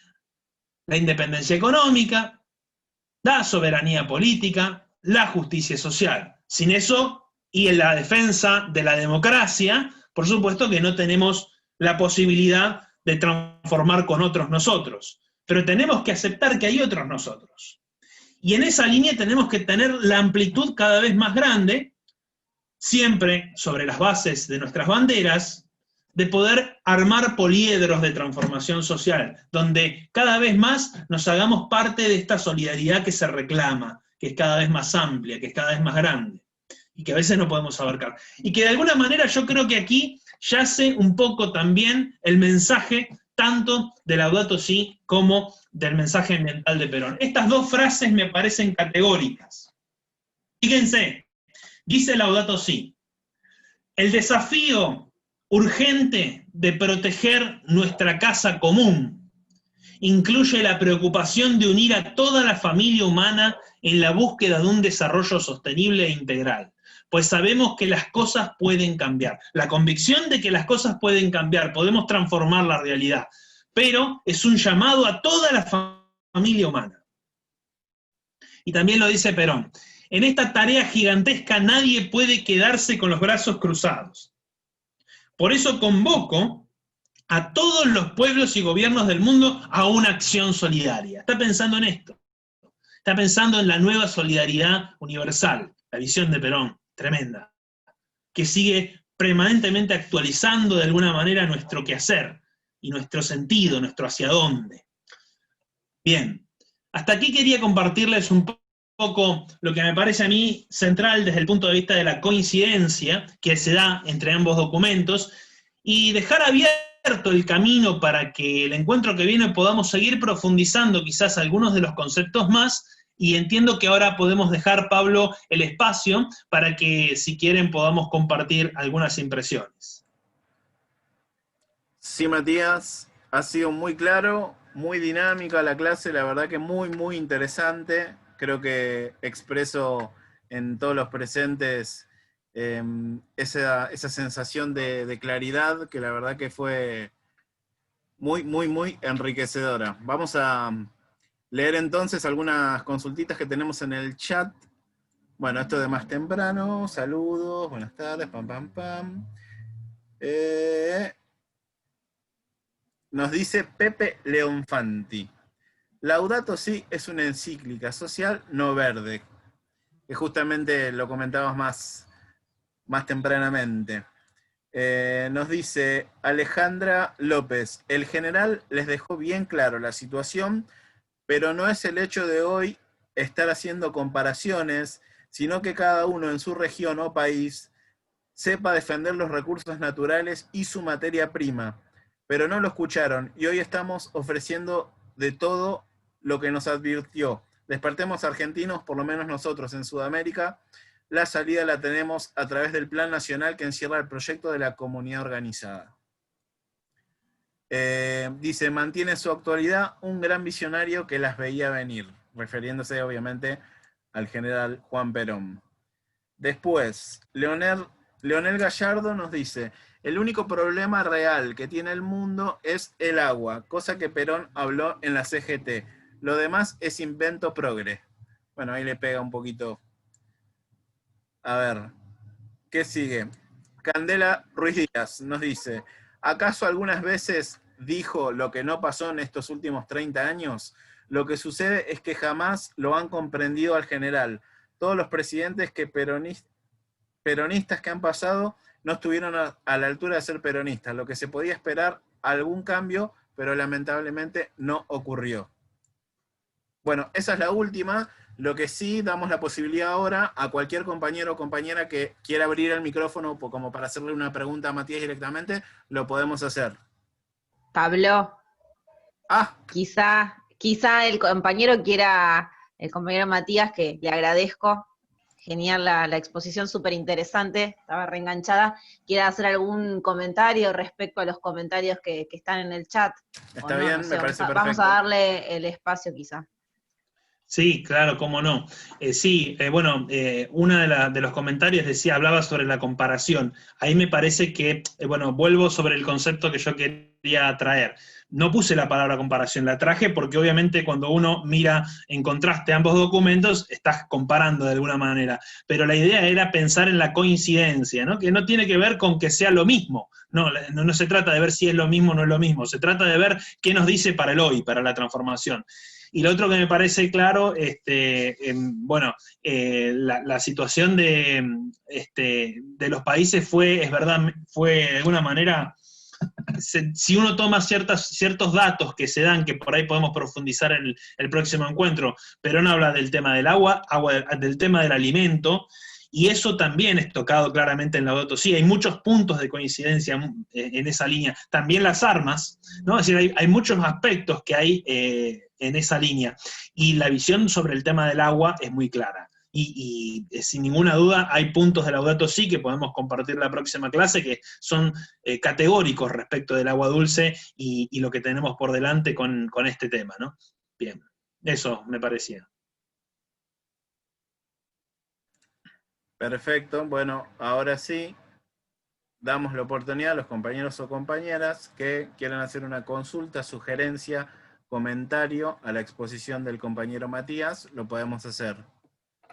la independencia económica, la soberanía política, la justicia social. Sin eso, y en la defensa de la democracia, por supuesto que no tenemos la posibilidad de transformar con otros nosotros. Pero tenemos que aceptar que hay otros nosotros. Y en esa línea tenemos que tener la amplitud cada vez más grande, siempre sobre las bases de nuestras banderas, de poder armar poliedros de transformación social, donde cada vez más nos hagamos parte de esta solidaridad que se reclama, que es cada vez más amplia, que es cada vez más grande, y que a veces no podemos abarcar. Y que de alguna manera yo creo que aquí yace un poco también el mensaje tanto de Laudato Si como del mensaje ambiental de Perón. Estas dos frases me parecen categóricas. Fíjense, dice Laudato Si, el desafío urgente de proteger nuestra casa común incluye la preocupación de unir a toda la familia humana en la búsqueda de un desarrollo sostenible e integral, pues sabemos que las cosas pueden cambiar. La convicción de que las cosas pueden cambiar, podemos transformar la realidad, pero es un llamado a toda la familia humana. Y también lo dice Perón, en esta tarea gigantesca nadie puede quedarse con los brazos cruzados. Por eso convoco a todos los pueblos y gobiernos del mundo a una acción solidaria. Está pensando en esto. Está pensando en la nueva solidaridad universal, la visión de Perón, tremenda, que sigue permanentemente actualizando de alguna manera nuestro quehacer y nuestro sentido, nuestro hacia dónde. Bien, hasta aquí quería compartirles un poco lo que me parece a mí central desde el punto de vista de la coincidencia que se da entre ambos documentos y dejar abierto el camino para que el encuentro que viene podamos seguir profundizando quizás algunos de los conceptos más, y entiendo que ahora podemos dejar, Pablo, el espacio para que, si quieren, podamos compartir algunas impresiones. Sí, Matías, ha sido muy claro, muy dinámica la clase, la verdad que muy, muy interesante. Creo que expreso en todos los presentes esa sensación de claridad que la verdad que fue muy, muy, muy enriquecedora. Vamos a leer entonces algunas consultitas que tenemos en el chat. Bueno, esto de más temprano, saludos, buenas tardes, pam, pam, pam. Nos dice Pepe Leonfanti. Laudato Si es una encíclica social no verde, que justamente lo comentábamos más tempranamente. Nos dice Alejandra López, el general les dejó bien claro la situación, pero no es el hecho de hoy estar haciendo comparaciones, sino que cada uno en su región o país sepa defender los recursos naturales y su materia prima, pero no lo escucharon y hoy estamos ofreciendo de todo lo que nos advirtió. Despertemos argentinos, por lo menos nosotros en Sudamérica, la salida la tenemos a través del Plan Nacional que encierra el proyecto de la comunidad organizada. Dice, mantiene su actualidad un gran visionario que las veía venir, refiriéndose obviamente al general Juan Perón. Después, Leonel Gallardo nos dice, el único problema real que tiene el mundo es el agua, cosa que Perón habló en la CGT. Lo demás es invento progre. Bueno, ahí le pega un poquito. A ver, ¿qué sigue? Candela Ruiz Díaz nos dice, ¿acaso algunas veces dijo lo que no pasó en estos últimos 30 años? Lo que sucede es que jamás lo han comprendido al general. Todos los presidentes peronistas que han pasado no estuvieron a la altura de ser peronistas. Lo que se podía esperar, algún cambio, pero lamentablemente no ocurrió. Bueno, esa es la última. Lo que sí, damos la posibilidad ahora a cualquier compañero o compañera que quiera abrir el micrófono como para hacerle una pregunta a Matías directamente, lo podemos hacer. Pablo, Ah, quizá el compañero Matías, que le agradezco, genial la exposición, súper interesante, estaba reenganchada, quiera hacer algún comentario respecto a los comentarios que están en el chat. está bien, me parece perfecto. Vamos a darle el espacio quizá. Sí, claro, cómo no. Bueno, una de los comentarios hablaba sobre la comparación. Ahí me parece que, bueno, vuelvo sobre el concepto que yo quería traer. No puse la palabra comparación, la traje porque obviamente cuando uno mira en contraste ambos documentos, estás comparando de alguna manera. Pero la idea era pensar en la coincidencia, ¿no? Que no tiene que ver con que sea lo mismo. No se trata de ver si es lo mismo o no es lo mismo. Se trata de ver qué nos dice para el hoy, para la transformación. Y lo otro que me parece claro, la situación de los países fue de alguna manera, si uno toma ciertos datos que se dan, que por ahí podemos profundizar en el próximo encuentro, Perón habla del tema del agua, del tema del alimento, y eso también es tocado claramente en Laudato Si. Hay muchos puntos de coincidencia en esa línea. También las armas, ¿no? Es decir, hay muchos aspectos que hay en esa línea. Y la visión sobre el tema del agua es muy clara. Y sin ninguna duda hay puntos de Laudato Si que podemos compartir en la próxima clase que son categóricos respecto del agua dulce y lo que tenemos por delante con este tema, ¿no? Bien, eso me parecía. Perfecto, bueno, ahora sí, damos la oportunidad a los compañeros o compañeras que quieran hacer una consulta, sugerencia, comentario a la exposición del compañero Matías, lo podemos hacer.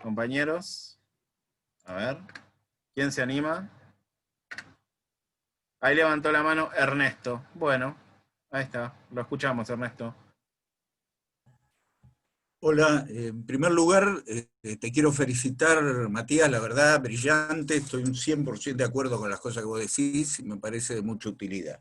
Compañeros, a ver, ¿quién se anima? Ahí levantó la mano Ernesto. Bueno, ahí está, lo escuchamos, Ernesto. Hola, en primer lugar, te quiero felicitar, Matías, la verdad, brillante, estoy un 100% de acuerdo con las cosas que vos decís y me parece de mucha utilidad.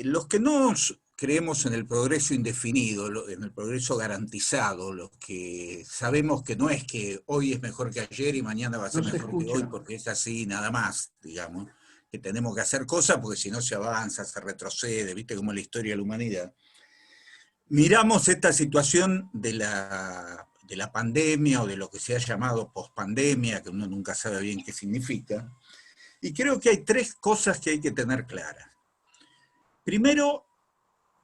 Los que no creemos en el progreso indefinido, en el progreso garantizado, los que sabemos que no es que hoy es mejor que ayer y mañana va a ser mejor que hoy, porque es así nada más, digamos, que tenemos que hacer cosas porque si no se avanza, se retrocede, viste como la historia de la humanidad. Miramos esta situación de la pandemia o de lo que se ha llamado pospandemia, que uno nunca sabe bien qué significa, y creo que hay tres cosas que hay que tener claras. Primero,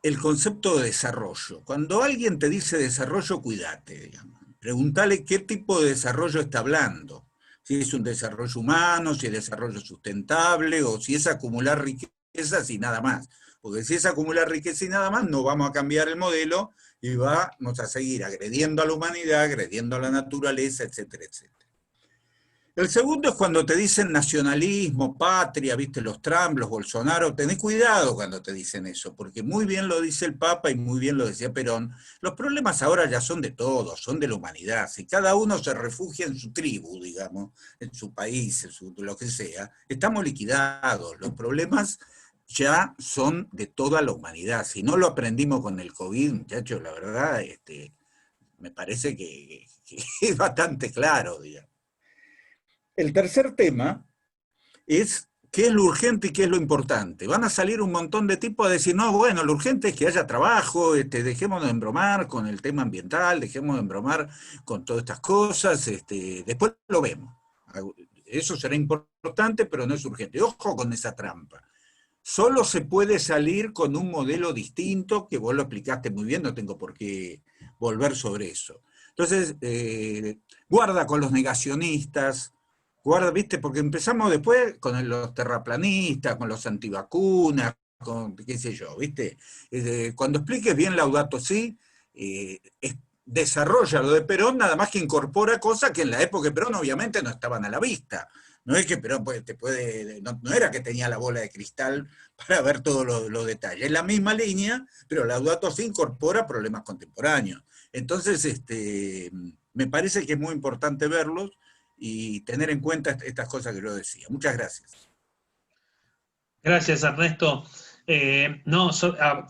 el concepto de desarrollo. Cuando alguien te dice desarrollo, cuídate, digamos. Pregúntale qué tipo de desarrollo está hablando. Si es un desarrollo humano, si es desarrollo sustentable, o si es acumular riquezas y nada más. Porque si es acumular riqueza y nada más, no vamos a cambiar el modelo y vamos a seguir agrediendo a la humanidad, agrediendo a la naturaleza, etcétera, etcétera. El segundo es cuando te dicen nacionalismo, patria, viste, los Trump, los Bolsonaro, tenés cuidado cuando te dicen eso, porque muy bien lo dice el Papa y muy bien lo decía Perón, los problemas ahora ya son de todos, son de la humanidad, si cada uno se refugia en su tribu, digamos, en su país, lo que sea, estamos liquidados, los problemas ya son de toda la humanidad, si no lo aprendimos con el COVID, muchachos, la verdad, me parece que es bastante claro, digamos. El tercer tema es qué es lo urgente y qué es lo importante. Van a salir un montón de tipos a decir, no, bueno, lo urgente es que haya trabajo, dejemos de embromar con el tema ambiental, dejemos de embromar con todas estas cosas, después lo vemos. Eso será importante, pero no es urgente. Ojo con esa trampa. solo se puede salir con un modelo distinto, que vos lo explicaste muy bien, no tengo por qué volver sobre eso. Entonces, guarda con los negacionistas, guarda, ¿viste? Porque empezamos después con los terraplanistas, con los antivacunas, con qué sé yo, ¿viste? Cuando expliques bien Laudato Si, desarrolla lo de Perón, nada más que incorpora cosas que en la época de Perón obviamente no estaban a la vista. No es que Perón no era que tenía la bola de cristal para ver todos los detalles. Es la misma línea, pero Laudato Si incorpora problemas contemporáneos. Entonces, me parece que es muy importante verlos y tener en cuenta estas cosas que yo decía. Muchas gracias. Gracias, Ernesto.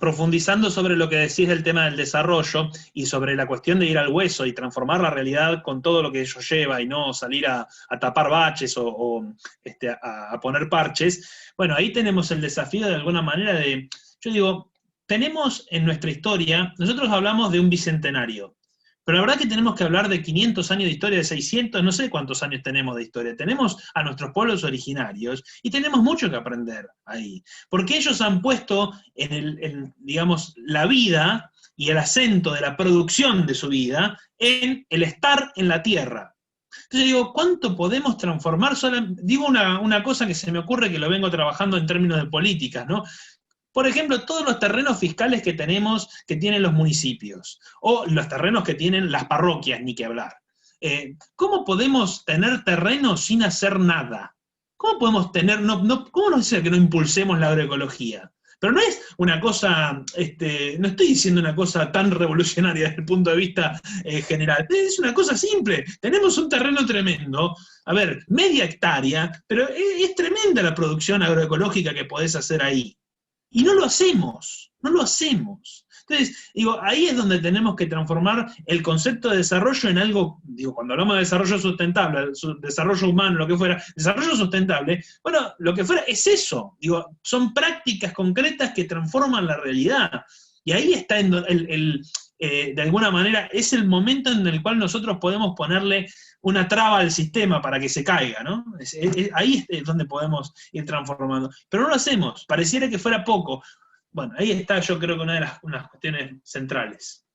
Profundizando sobre lo que decís del tema del desarrollo y sobre la cuestión de ir al hueso y transformar la realidad con todo lo que ello lleva y no salir a tapar baches a poner parches, bueno, ahí tenemos el desafío de alguna manera yo digo, tenemos en nuestra historia, nosotros hablamos de un bicentenario, pero la verdad que tenemos que hablar de 500 años de historia, de 600, no sé cuántos años tenemos de historia. Tenemos a nuestros pueblos originarios y tenemos mucho que aprender ahí. Porque ellos han puesto digamos, la vida y el acento de la producción de su vida en el estar en la tierra. Entonces digo, ¿cuánto podemos transformar? Digo una cosa que se me ocurre que lo vengo trabajando en términos de políticas, ¿no? Por ejemplo, todos los terrenos fiscales que tienen los municipios, o los terrenos que tienen las parroquias, ni que hablar. ¿Cómo podemos tener terrenos sin hacer nada? ¿Cómo podemos tener, cómo nos dice que no impulsemos la agroecología? Pero no es una cosa, no estoy diciendo una cosa tan revolucionaria desde el punto de vista general, es una cosa simple. Tenemos un terreno tremendo, a ver, media hectárea, pero es tremenda la producción agroecológica que podés hacer ahí. Y no lo hacemos, no lo hacemos. Entonces, digo, ahí es donde tenemos que transformar el concepto de desarrollo en algo, digo, cuando hablamos de desarrollo sustentable, desarrollo humano, lo que fuera, desarrollo sustentable, bueno, lo que fuera es eso, digo, son prácticas concretas que transforman la realidad. Y ahí está de alguna manera, es el momento en el cual nosotros podemos ponerle una traba al sistema para que se caiga, ¿no? Ahí es donde podemos ir transformando. Pero no lo hacemos, pareciera que fuera poco. Bueno, ahí está, yo creo que una de unas cuestiones centrales.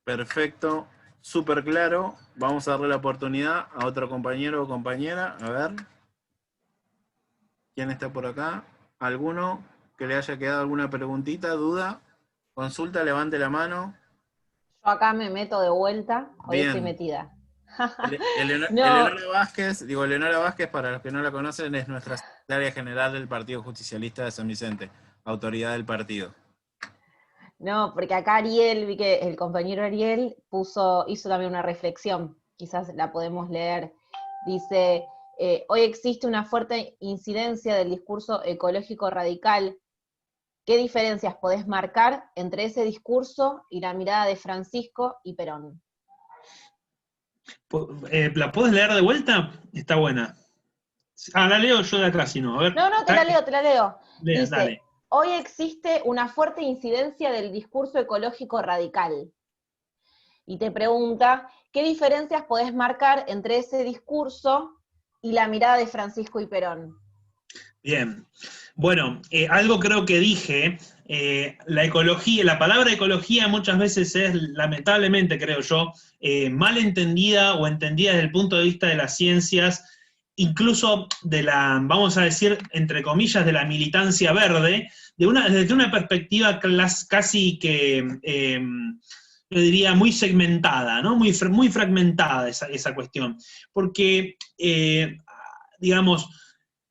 Perfecto, súper claro. Vamos a darle la oportunidad a otro compañero o compañera. A ver. ¿Quién está por acá? ¿Alguno que le haya quedado alguna preguntita, duda? Consulta, levante la mano. Yo acá me meto de vuelta, hoy Bien. estoy metida. Eleonora Vázquez, para los que no la conocen, es nuestra secretaria general del Partido Justicialista de San Vicente, autoridad del partido. No, porque acá Ariel, vi que el compañero Ariel hizo también una reflexión, quizás la podemos leer. Dice, hoy existe una fuerte incidencia del discurso ecológico radical. ¿Qué diferencias podés marcar entre ese discurso y la mirada de Francisco y Perón? ¿La podés leer de vuelta? Está buena. La leo yo de acá, si no. A ver. No, te la leo. Dice, dale. Hoy existe una fuerte incidencia del discurso ecológico radical. Y te pregunta, ¿qué diferencias podés marcar entre ese discurso y la mirada de Francisco y Perón? Bien. Bueno, algo creo que dije, la ecología, la palabra ecología muchas veces es, lamentablemente creo yo, mal entendida o entendida desde el punto de vista de las ciencias, incluso de la, vamos a decir, entre comillas, de la militancia verde, desde una perspectiva casi que, yo diría, muy segmentada, ¿no? Muy fragmentada esa cuestión. Porque, digamos,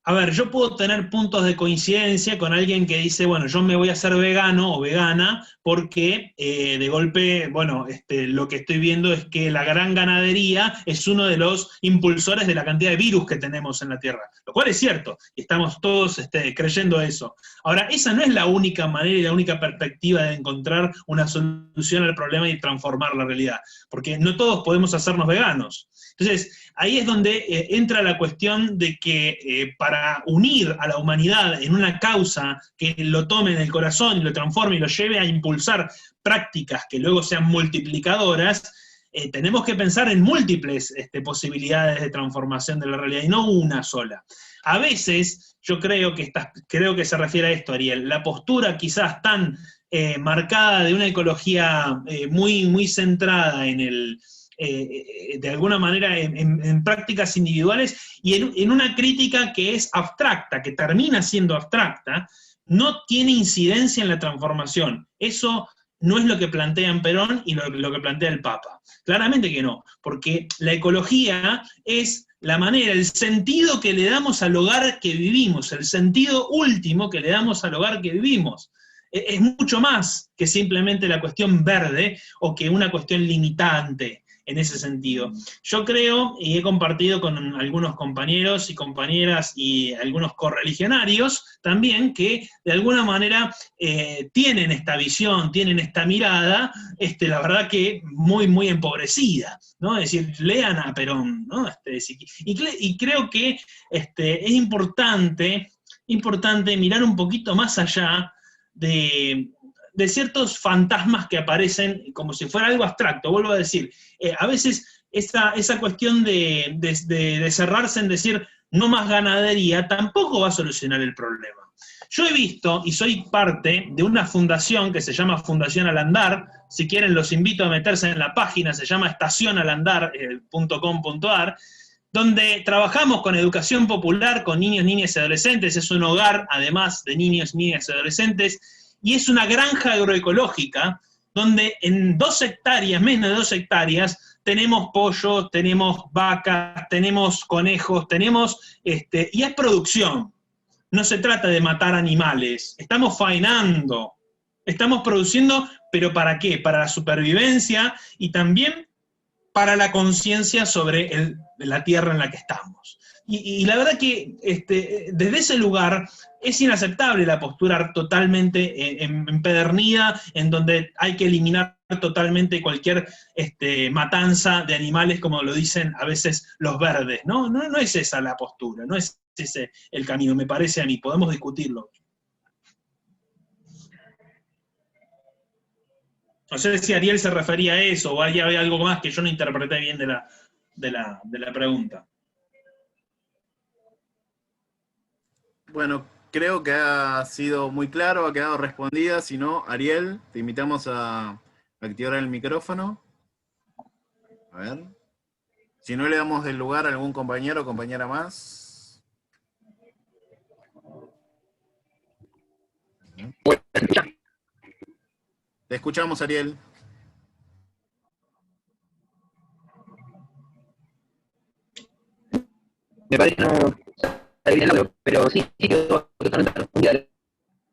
a ver, yo puedo tener puntos de coincidencia con alguien que dice, bueno, yo me voy a hacer vegano o vegana porque de golpe, bueno, lo que estoy viendo es que la gran ganadería es uno de los impulsores de la cantidad de virus que tenemos en la Tierra, lo cual es cierto, y estamos todos creyendo eso. Ahora, esa no es la única manera y la única perspectiva de encontrar una solución al problema y transformar la realidad, porque no todos podemos hacernos veganos. Entonces, ahí es donde entra la cuestión de que para unir a la humanidad en una causa que lo tome en el corazón y lo transforme y lo lleve a impulsar prácticas que luego sean multiplicadoras, tenemos que pensar en múltiples posibilidades de transformación de la realidad, y no una sola. A veces, yo creo que se refiere a esto, Ariel, la postura quizás tan marcada de una ecología muy, muy centrada en de alguna manera en prácticas individuales, y en una crítica que es abstracta, que termina siendo abstracta, no tiene incidencia en la transformación. Eso no es lo que plantean Perón y lo que plantea el Papa. Claramente que no, porque la ecología es la manera, el sentido que le damos al hogar que vivimos, el sentido último que le damos al hogar que vivimos. Es mucho más que simplemente la cuestión verde o que una cuestión limitante en ese sentido. Yo creo, y he compartido con algunos compañeros y compañeras y algunos correligionarios también, que de alguna manera tienen esta visión, tienen esta mirada, la verdad que muy, muy empobrecida, ¿no? Es decir, lean a Perón, ¿no? Y creo que es importante mirar un poquito más allá de ciertos fantasmas que aparecen como si fuera algo abstracto. Vuelvo a decir, a veces esa cuestión de cerrarse en decir no más ganadería tampoco va a solucionar el problema. Yo he visto, y soy parte de una fundación que se llama Fundación Al Andar, si quieren los invito a meterse en la página, se llama estacionalandar.com.ar, donde trabajamos con educación popular, con niños, niñas y adolescentes. Es un hogar, además, de niños, niñas y adolescentes, y es una granja agroecológica donde en 2 hectáreas, menos de 2 hectáreas, tenemos pollos, tenemos vacas, tenemos conejos, y es producción. No se trata de matar animales, estamos faenando, estamos produciendo, pero ¿para qué? Para la supervivencia y también para la conciencia sobre la tierra en la que estamos. Y la verdad que desde ese lugar es inaceptable la postura totalmente empedernida, en donde hay que eliminar totalmente cualquier matanza de animales, como lo dicen a veces los verdes, ¿no? No es esa la postura, no es ese el camino, me parece a mí, podemos discutirlo. No sé si Ariel se refería a eso, o había algo más que yo no interpreté bien de la pregunta. Bueno, creo que ha sido muy claro, ha quedado respondida. Si no, Ariel, te invitamos a activar el micrófono. A ver. Si no, le damos el lugar a algún compañero o compañera más. Te escuchamos, Ariel. Me parece que no está bien el audio, pero sí quedó totalmente respondida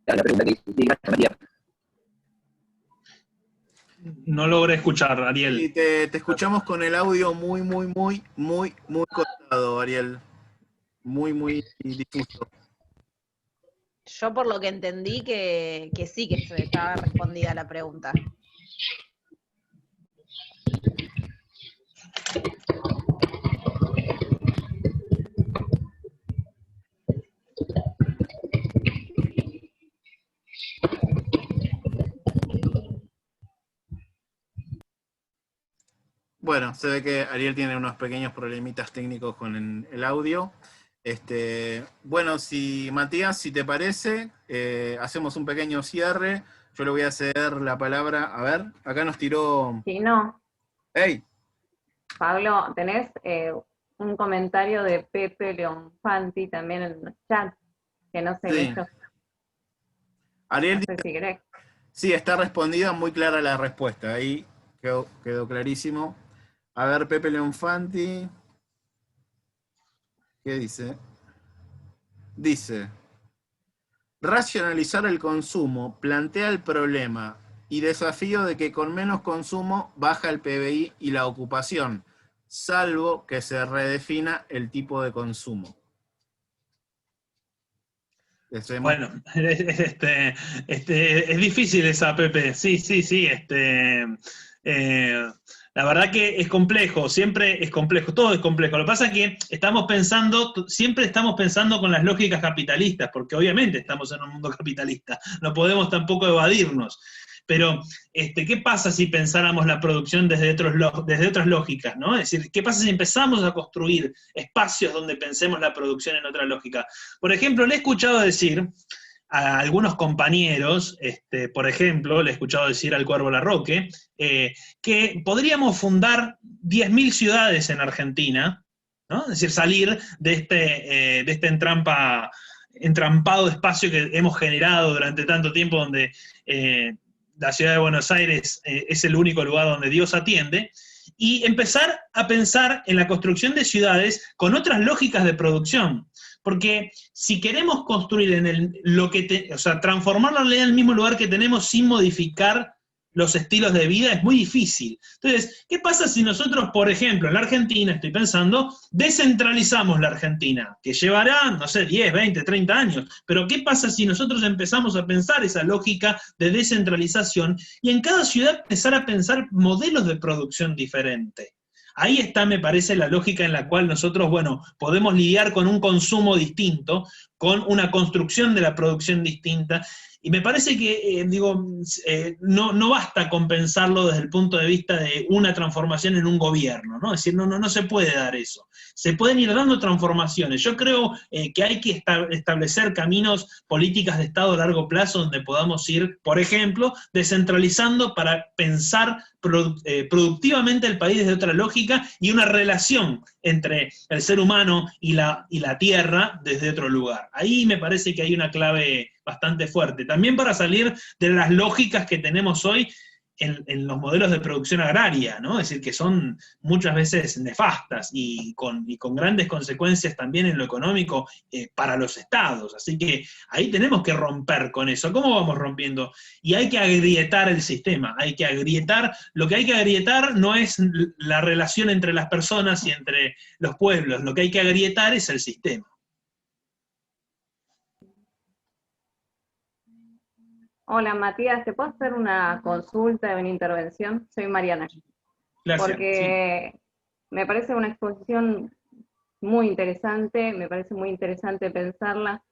la pregunta que hice. Sí, gracias, Matías. No logré escuchar, Ariel. Sí, te escuchamos con el audio muy cortado, Ariel. Muy difuso. Yo por lo que entendí que sí, que estaba respondida la pregunta. Bueno, se ve que Ariel tiene unos pequeños problemitas técnicos con el audio. Bueno, Matías, si te parece, hacemos un pequeño cierre. Yo le voy a ceder la palabra. A ver, acá nos tiró... Sí, no. ¡Hey! Pablo, tenés un comentario de Pepe Leonfanti también en el chat, que no sé, Sí. Ariel no sé si querés. Sí, está respondida, muy clara la respuesta. Ahí quedó clarísimo. A ver, Pepe Leonfanti. ¿Qué dice? Dice, racionalizar el consumo plantea el problema y desafío de que con menos consumo baja el PBI y la ocupación, salvo que se redefina el tipo de consumo. Bueno, es difícil esa, Pepe. Sí. La verdad que es complejo, siempre es complejo, todo es complejo. Lo que pasa es que siempre estamos pensando con las lógicas capitalistas, porque obviamente estamos en un mundo capitalista, no podemos tampoco evadirnos. Pero, ¿qué pasa si pensáramos la producción desde otras lógicas, ¿no? Es decir, ¿qué pasa si empezamos a construir espacios donde pensemos la producción en otra lógica? Por ejemplo, le he escuchado decir a algunos compañeros, por ejemplo, le he escuchado decir al Cuervo Larroque, que podríamos fundar 10.000 ciudades en Argentina, ¿no? Es decir, salir de este entrampado espacio que hemos generado durante tanto tiempo, donde la ciudad de Buenos Aires es el único lugar donde Dios atiende, y empezar a pensar en la construcción de ciudades con otras lógicas de producción. Porque si queremos construir transformar la realidad en el mismo lugar que tenemos sin modificar los estilos de vida, es muy difícil. Entonces, ¿qué pasa si nosotros, por ejemplo, en la Argentina, estoy pensando, descentralizamos la Argentina? Que llevará, no sé, 10, 20, 30 años. Pero ¿qué pasa si nosotros empezamos a pensar esa lógica de descentralización y en cada ciudad empezar a pensar modelos de producción diferentes? Ahí está, me parece, la lógica en la cual nosotros, bueno, podemos lidiar con un consumo distinto, con una construcción de la producción distinta, y me parece que, no basta con pensarlo desde el punto de vista de una transformación en un gobierno, ¿no? Es decir, no se puede dar eso. Se pueden ir dando transformaciones. Yo creo que hay que establecer caminos, políticas de Estado a largo plazo, donde podamos ir, por ejemplo, descentralizando para pensar productivamente el país desde otra lógica y una relación entre el ser humano y la tierra desde otro lugar. Ahí me parece que hay una clave bastante fuerte. También para salir de las lógicas que tenemos hoy en los modelos de producción agraria, ¿no? Es decir, que son muchas veces nefastas y con grandes consecuencias también en lo económico para los estados. Así que ahí tenemos que romper con eso. ¿Cómo vamos rompiendo? Y hay que agrietar el sistema, hay que agrietar. Lo que hay que agrietar no es la relación entre las personas y entre los pueblos, lo que hay que agrietar es el sistema. Hola Matías, ¿te puedo hacer una consulta, una intervención? Soy Mariana. Gracias. Porque sí, me parece una exposición muy interesante, me parece muy interesante pensarla.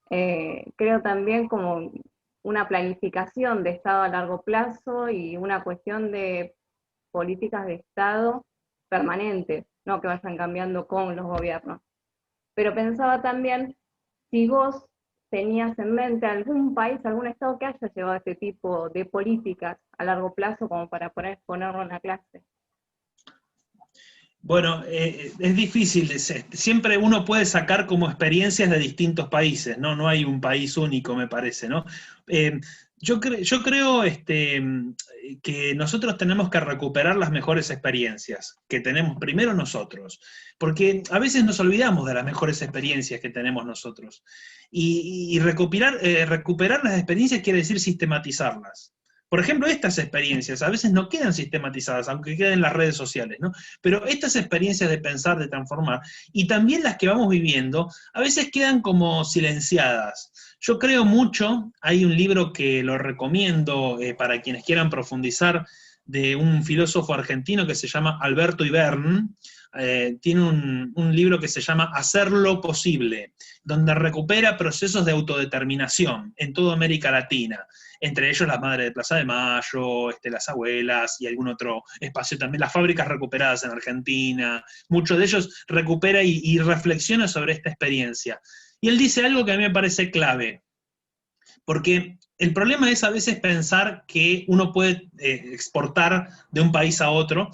Creo también como una planificación de Estado a largo plazo y una cuestión de políticas de Estado permanentes, no que vayan cambiando con los gobiernos. Pero pensaba también, si vos tenías en mente algún país, algún estado que haya llevado este tipo de políticas a largo plazo como para ponerlo en la clase. Bueno, es difícil, siempre uno puede sacar como experiencias de distintos países, ¿no? No hay un país único, me parece, ¿no? Yo creo que nosotros tenemos que recuperar las mejores experiencias que tenemos primero nosotros, porque a veces nos olvidamos de las mejores experiencias que tenemos nosotros. Y recuperar las experiencias quiere decir sistematizarlas. Por ejemplo, estas experiencias a veces no quedan sistematizadas, aunque queden en las redes sociales, ¿no? Pero estas experiencias de pensar, de transformar, y también las que vamos viviendo, a veces quedan como silenciadas. Yo creo mucho, hay un libro que lo recomiendo para quienes quieran profundizar, de un filósofo argentino que se llama Alberto Ibern. Tiene un libro que se llama Hacerlo Posible, donde recupera procesos de autodeterminación en toda América Latina, entre ellos las madres de Plaza de Mayo, las abuelas y algún otro espacio también, las fábricas recuperadas en Argentina, muchos de ellos recupera y reflexiona sobre esta experiencia. Y él dice algo que a mí me parece clave, porque el problema es a veces pensar que uno puede exportar de un país a otro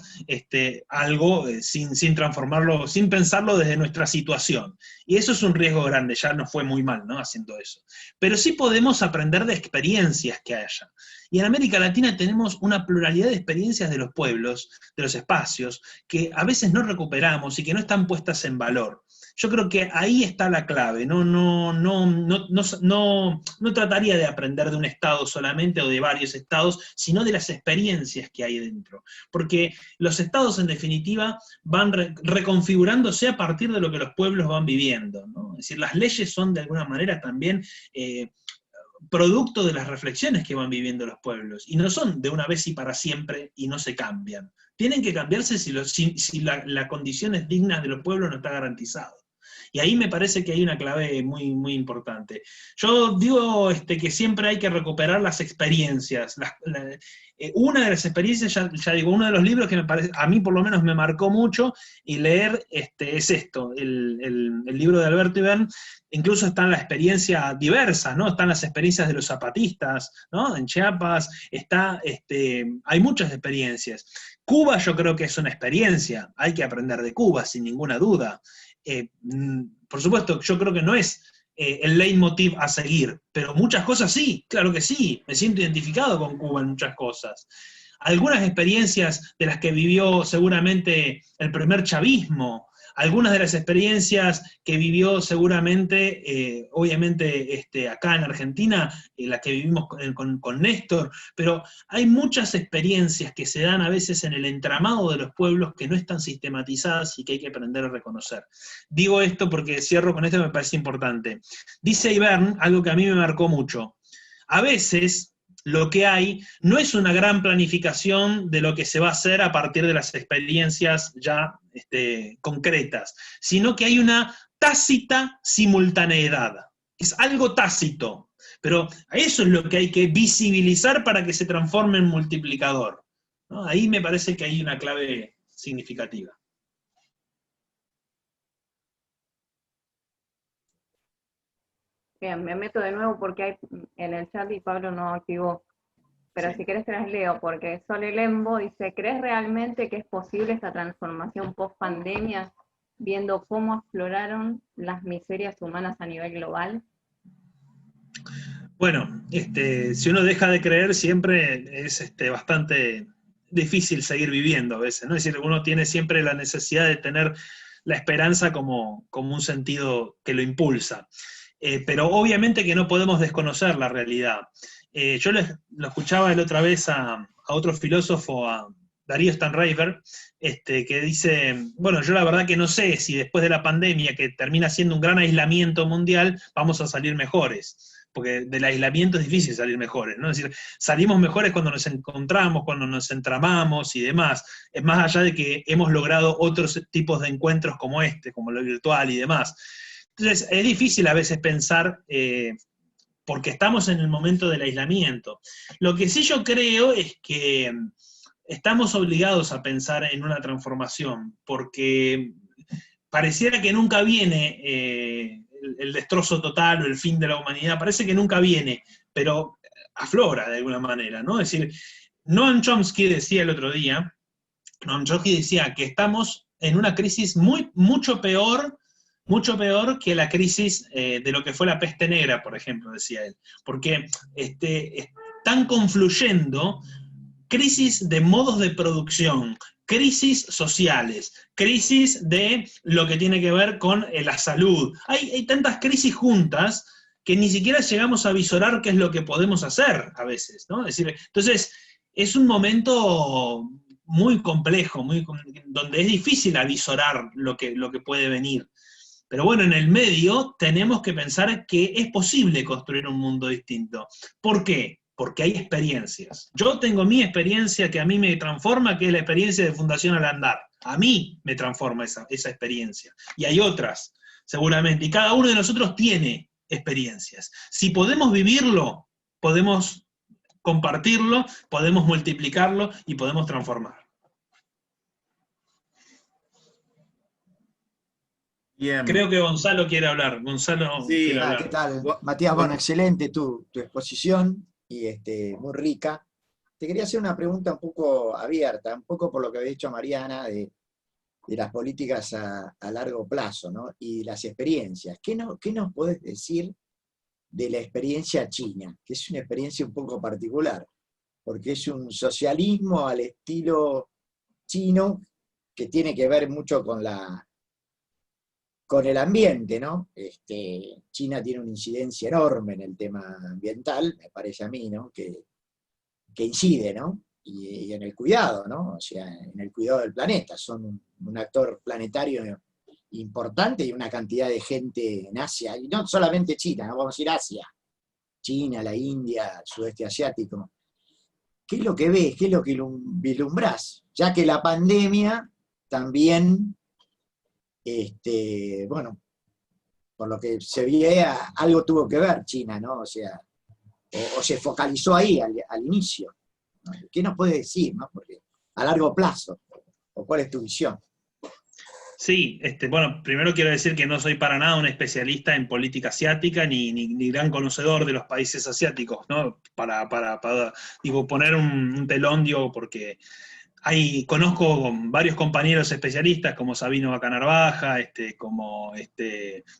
algo sin transformarlo, sin pensarlo desde nuestra situación. Y eso es un riesgo grande, ya nos fue muy mal, ¿no?, haciendo eso. Pero sí podemos aprender de experiencias que haya. Y en América Latina tenemos una pluralidad de experiencias de los pueblos, de los espacios, que a veces no recuperamos y que no están puestas en valor. Yo creo que ahí está la clave, no trataría de aprender de un estado solamente o de varios estados, sino de las experiencias que hay dentro. Porque los estados, en definitiva, van reconfigurándose a partir de lo que los pueblos van viviendo, ¿no? Es decir, las leyes son de alguna manera también producto de las reflexiones que van viviendo los pueblos, y no son de una vez y para siempre y no se cambian. Tienen que cambiarse si las condiciones dignas de los pueblos no están garantizadas. Y ahí me parece que hay una clave muy, muy importante. Yo digo que siempre hay que recuperar las experiencias. Una de las experiencias, ya digo, uno de los libros que me parece, a mí por lo menos me marcó mucho, y leer es esto, el libro de Alberto Ibern. Incluso están las experiencias diversas, ¿no? Están las experiencias de los zapatistas, ¿no? En Chiapas, hay muchas experiencias. Cuba yo creo que es una experiencia, hay que aprender de Cuba, sin ninguna duda. Por supuesto, yo creo que no es el leitmotiv a seguir, pero muchas cosas sí, claro que sí, me siento identificado con Cuba en muchas cosas. Algunas experiencias de las que vivió seguramente el primer chavismo, algunas de las experiencias que vivió seguramente, obviamente acá en Argentina, las que vivimos con Néstor, pero hay muchas experiencias que se dan a veces en el entramado de los pueblos que no están sistematizadas y que hay que aprender a reconocer. Digo esto porque cierro con esto, me parece importante. Dice Ibern algo que a mí me marcó mucho. A veces lo que hay no es una gran planificación de lo que se va a hacer a partir de las experiencias ya concretas, sino que hay una tácita simultaneidad. Es algo tácito, pero eso es lo que hay que visibilizar para que se transforme en multiplicador, ¿no? Ahí me parece que hay una clave significativa. Bien, me meto de nuevo porque hay en el chat y Pablo no activó. Pero Sí. si querés te las leo, porque Sole Lembo dice, ¿crees realmente que es posible esta transformación post-pandemia, viendo cómo afloraron las miserias humanas a nivel global? Bueno, si uno deja de creer siempre es bastante difícil seguir viviendo a veces, ¿no? Es decir, uno tiene siempre la necesidad de tener la esperanza como un sentido que lo impulsa. Pero obviamente que no podemos desconocer la realidad. Yo lo escuchaba la otra vez a otro filósofo, a Darío Stanraiver, que dice, bueno, yo la verdad que no sé si después de la pandemia, que termina siendo un gran aislamiento mundial, vamos a salir mejores. Porque del aislamiento es difícil salir mejores, ¿no? Es decir, salimos mejores cuando nos encontramos, cuando nos entramamos y demás. Es más allá de que hemos logrado otros tipos de encuentros como como lo virtual y demás. Entonces, es difícil a veces pensar, porque estamos en el momento del aislamiento. Lo que sí yo creo es que estamos obligados a pensar en una transformación, porque pareciera que nunca viene el destrozo total o el fin de la humanidad, parece que nunca viene, pero aflora de alguna manera, ¿no? Es decir, Noam Chomsky decía el otro día, Noam Chomsky decía que estamos en una crisis mucho peor que la crisis de lo que fue la peste negra, por ejemplo, decía él, porque están confluyendo crisis de modos de producción, crisis sociales, crisis de lo que tiene que ver con la salud. Hay tantas crisis juntas que ni siquiera llegamos a visorar qué es lo que podemos hacer a veces, ¿no? Es decir, entonces, es un momento muy complejo, donde es difícil avisorar lo que puede venir. Pero bueno, en el medio tenemos que pensar que es posible construir un mundo distinto. ¿Por qué? Porque hay experiencias. Yo tengo mi experiencia que a mí me transforma, que es la experiencia de Fundación Al Andar. A mí me transforma esa experiencia. Y hay otras, seguramente. Y cada uno de nosotros tiene experiencias. Si podemos vivirlo, podemos compartirlo, podemos multiplicarlo y podemos transformar. Bien. Creo que Gonzalo quiere hablar. Gonzalo Sí. quiere hablar. ¿Qué tal? Matías, bueno, excelente tu exposición y muy rica. Te quería hacer una pregunta un poco abierta, un poco por lo que había dicho Mariana de las políticas a largo plazo, ¿no? Y las experiencias. ¿Qué nos podés decir de la experiencia china? Que es una experiencia un poco particular, porque es un socialismo al estilo chino que tiene que ver mucho con el ambiente, ¿no? China tiene una incidencia enorme en el tema ambiental, me parece a mí, ¿no? Que incide, ¿no? Y en el cuidado, ¿no? O sea, en el cuidado del planeta. Son un actor planetario importante y una cantidad de gente en Asia, y no solamente China, no vamos a ir a Asia, China, la India, el sudeste asiático. ¿Qué es lo que ves? ¿Qué es lo que vislumbrás? Ya que la pandemia también, bueno, por lo que se veía, algo tuvo que ver China, ¿no? O sea, o se focalizó ahí al inicio, ¿no? ¿Qué nos puede decir, no? Porque a largo plazo, ¿o cuál es tu visión? Sí, bueno, primero quiero decir que no soy para nada un especialista en política asiática, ni gran conocedor de los países asiáticos, ¿no? Para digo, poner un telón, digo, porque conozco varios compañeros especialistas, como Sabino Bacanarvaja,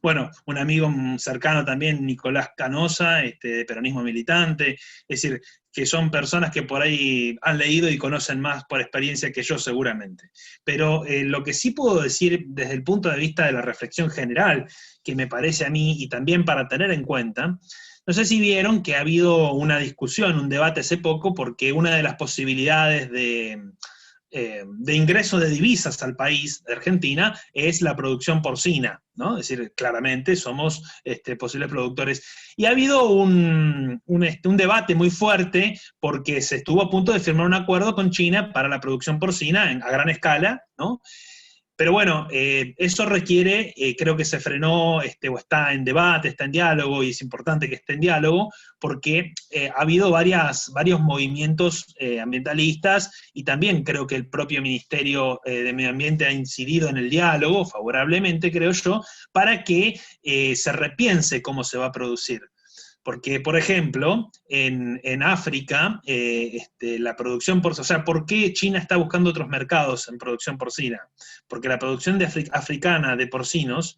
bueno, un amigo cercano también, Nicolás Canosa, de peronismo militante, es decir, que son personas que por ahí han leído y conocen más por experiencia que yo seguramente. Pero lo que sí puedo decir desde el punto de vista de la reflexión general, que me parece a mí, y también para tener en cuenta, no sé si vieron que ha habido una discusión, un debate hace poco, porque una de las posibilidades de ingreso de divisas al país de Argentina es la producción porcina, ¿no? Es decir, claramente somos posibles productores. Y ha habido un debate muy fuerte porque se estuvo a punto de firmar un acuerdo con China para la producción porcina a gran escala, ¿no? Pero bueno, eso requiere, creo que se frenó, o está en debate, está en diálogo, y es importante que esté en diálogo, porque ha habido varios movimientos ambientalistas, y también creo que el propio Ministerio de Medio Ambiente ha incidido en el diálogo, favorablemente, creo yo, para que se repiense cómo se va a producir. Porque, por ejemplo, en África, la producción porcina, o sea, ¿por qué China está buscando otros mercados en producción porcina? Porque la producción africana de porcinos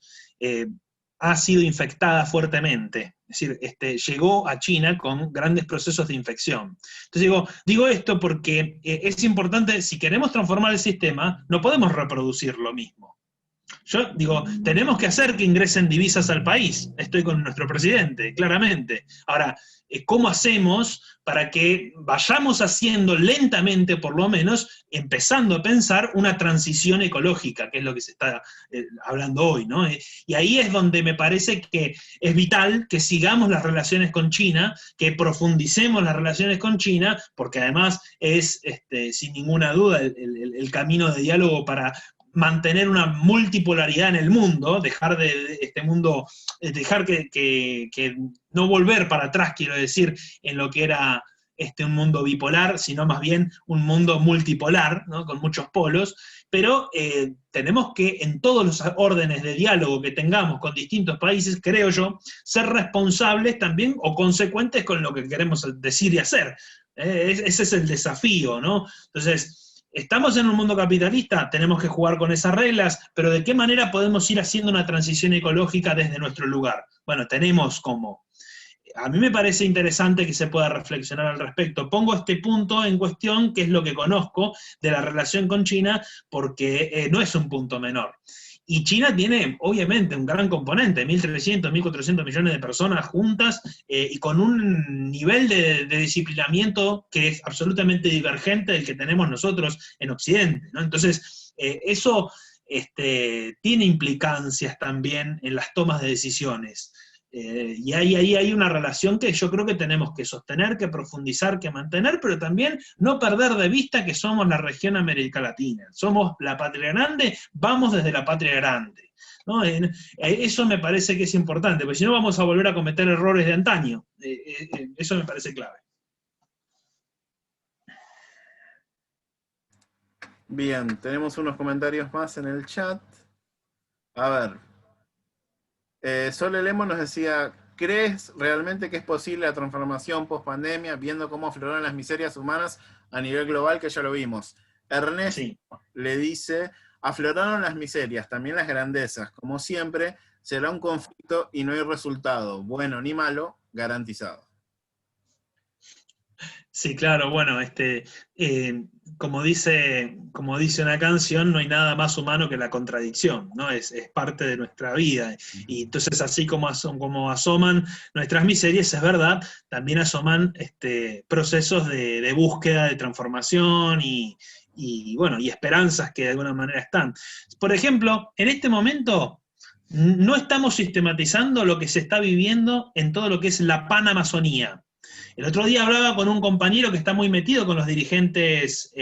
ha sido infectada fuertemente. Es decir, llegó a China con grandes procesos de infección. Entonces digo esto porque es importante, si queremos transformar el sistema, no podemos reproducir lo mismo. Yo digo, tenemos que hacer que ingresen divisas al país. Estoy con nuestro presidente, claramente. Ahora, ¿cómo hacemos para que vayamos haciendo lentamente, por lo menos, empezando a pensar una transición ecológica, que es lo que se está hablando hoy, ¿no? Y ahí es donde me parece que es vital que sigamos las relaciones con China, que profundicemos las relaciones con China, porque además es, sin ninguna duda, el camino de diálogo para mantener una multipolaridad en el mundo, dejar que no volver para atrás, quiero decir, en lo que era un mundo bipolar, sino más bien un mundo multipolar, ¿no? Con muchos polos, pero tenemos que, en todos los órdenes de diálogo que tengamos con distintos países, creo yo, ser responsables también o consecuentes con lo que queremos decir y hacer. Ese es el desafío, ¿no? Entonces, estamos en un mundo capitalista, tenemos que jugar con esas reglas, pero ¿de qué manera podemos ir haciendo una transición ecológica desde nuestro lugar? Bueno, tenemos cómo. A mí me parece interesante que se pueda reflexionar al respecto. Pongo este punto en cuestión, que es lo que conozco de la relación con China, porque no es un punto menor. Y China tiene, obviamente, un gran componente, 1.300, 1.400 millones de personas juntas, y con un nivel de disciplinamiento que es absolutamente divergente del que tenemos nosotros en Occidente, ¿no? Entonces, eso tiene implicancias también en las tomas de decisiones. Y ahí hay una relación que yo creo que tenemos que sostener, que profundizar, que mantener, pero también no perder de vista que somos la región América Latina. Somos la patria grande, vamos desde la patria grande, ¿no? Eso me parece que es importante, porque si no vamos a volver a cometer errores de antaño. Eso me parece clave. Bien, tenemos unos comentarios más en el chat. A ver. Sole Lemo nos decía, ¿crees realmente que es posible la transformación post-pandemia, viendo cómo afloraron las miserias humanas a nivel global, que ya lo vimos? Ernesto le dice, afloraron las miserias, también las grandezas. Como siempre, será un conflicto y no hay resultado, bueno ni malo, garantizado. Sí, claro, bueno, como dice una canción, no hay nada más humano que la contradicción, ¿no? Es parte de nuestra vida. Y entonces, así como asoman nuestras miserias, es verdad, también asoman procesos de búsqueda, de transformación y esperanzas que de alguna manera están. Por ejemplo, en este momento no estamos sistematizando lo que se está viviendo en todo lo que es la Panamazonía. El otro día hablaba con un compañero que está muy metido con los dirigentes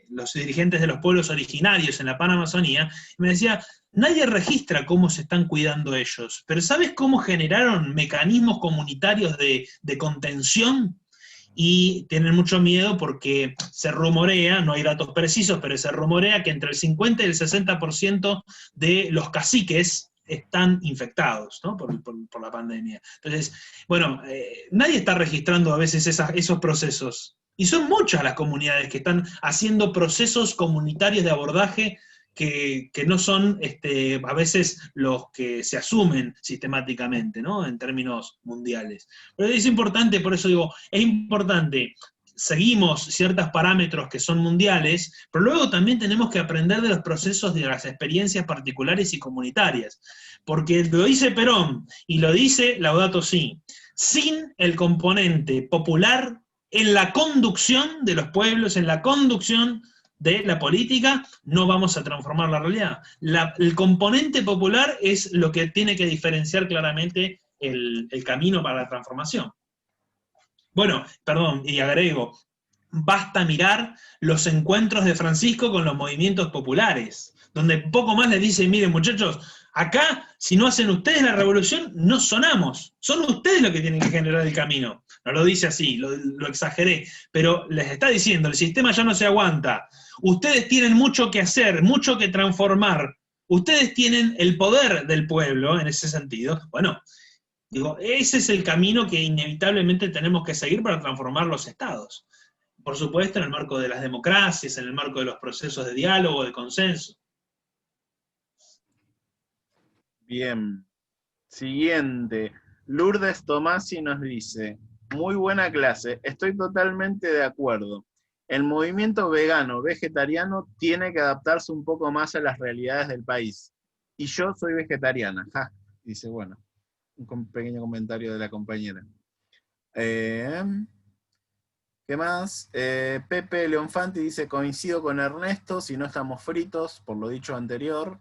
los dirigentes de los pueblos originarios en la Panamazonía, y me decía, nadie registra cómo se están cuidando ellos, pero ¿sabes cómo generaron mecanismos comunitarios de contención? Y tienen mucho miedo porque se rumorea, no hay datos precisos, pero se rumorea que entre el 50 y el 60% de los caciques están infectados, ¿no? por la pandemia. Entonces, bueno, nadie está registrando a veces esos procesos. Y son muchas las comunidades que están haciendo procesos comunitarios de abordaje que no son a veces los que se asumen sistemáticamente, ¿no? En términos mundiales. Pero es importante, por eso digo, es importante, seguimos ciertos parámetros que son mundiales, pero luego también tenemos que aprender de los procesos, de las experiencias particulares y comunitarias. Porque lo dice Perón y lo dice Laudato Si, sin el componente popular en la conducción de los pueblos, en la conducción de la política, no vamos a transformar la realidad. El componente popular es lo que tiene que diferenciar claramente el camino para la transformación. Bueno, perdón, y agrego, basta mirar los encuentros de Francisco con los movimientos populares, donde poco más les dice, miren muchachos, acá, si no hacen ustedes la revolución, no sonamos, son ustedes los que tienen que generar el camino. No lo dice así, lo exageré, pero les está diciendo, el sistema ya no se aguanta, ustedes tienen mucho que hacer, mucho que transformar, ustedes tienen el poder del pueblo en ese sentido. Bueno, digo, ese es el camino que inevitablemente tenemos que seguir para transformar los estados. Por supuesto, en el marco de las democracias, en el marco de los procesos de diálogo, de consenso. Bien. Siguiente. Lourdes Tomasi nos dice, muy buena clase, estoy totalmente de acuerdo. El movimiento vegano, vegetariano, tiene que adaptarse un poco más a las realidades del país. Y yo soy vegetariana. Ja, dice, bueno, un pequeño comentario de la compañera. ¿Qué más? Pepe Leonfanti dice, coincido con Ernesto, si no estamos fritos, por lo dicho anterior.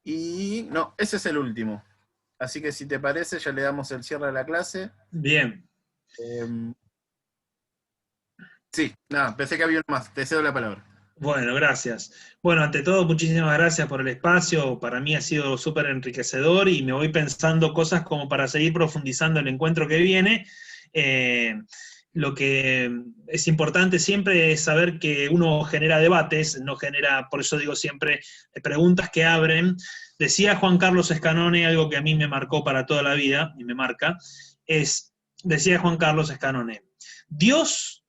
Y no, ese es el último. Así que si te parece, ya le damos el cierre a la clase. Bien. Sí, nada, pensé que había uno más. Te cedo la palabra. Bueno, gracias. Bueno, ante todo, muchísimas gracias por el espacio. Para mí ha sido súper enriquecedor y me voy pensando cosas como para seguir profundizando el encuentro que viene. Lo que es importante siempre es saber que uno genera debates, no genera, por eso digo siempre, preguntas que abren. Decía Juan Carlos Escanone, algo que a mí me marcó para toda la vida, y me marca, decía Juan Carlos Escanone, Dios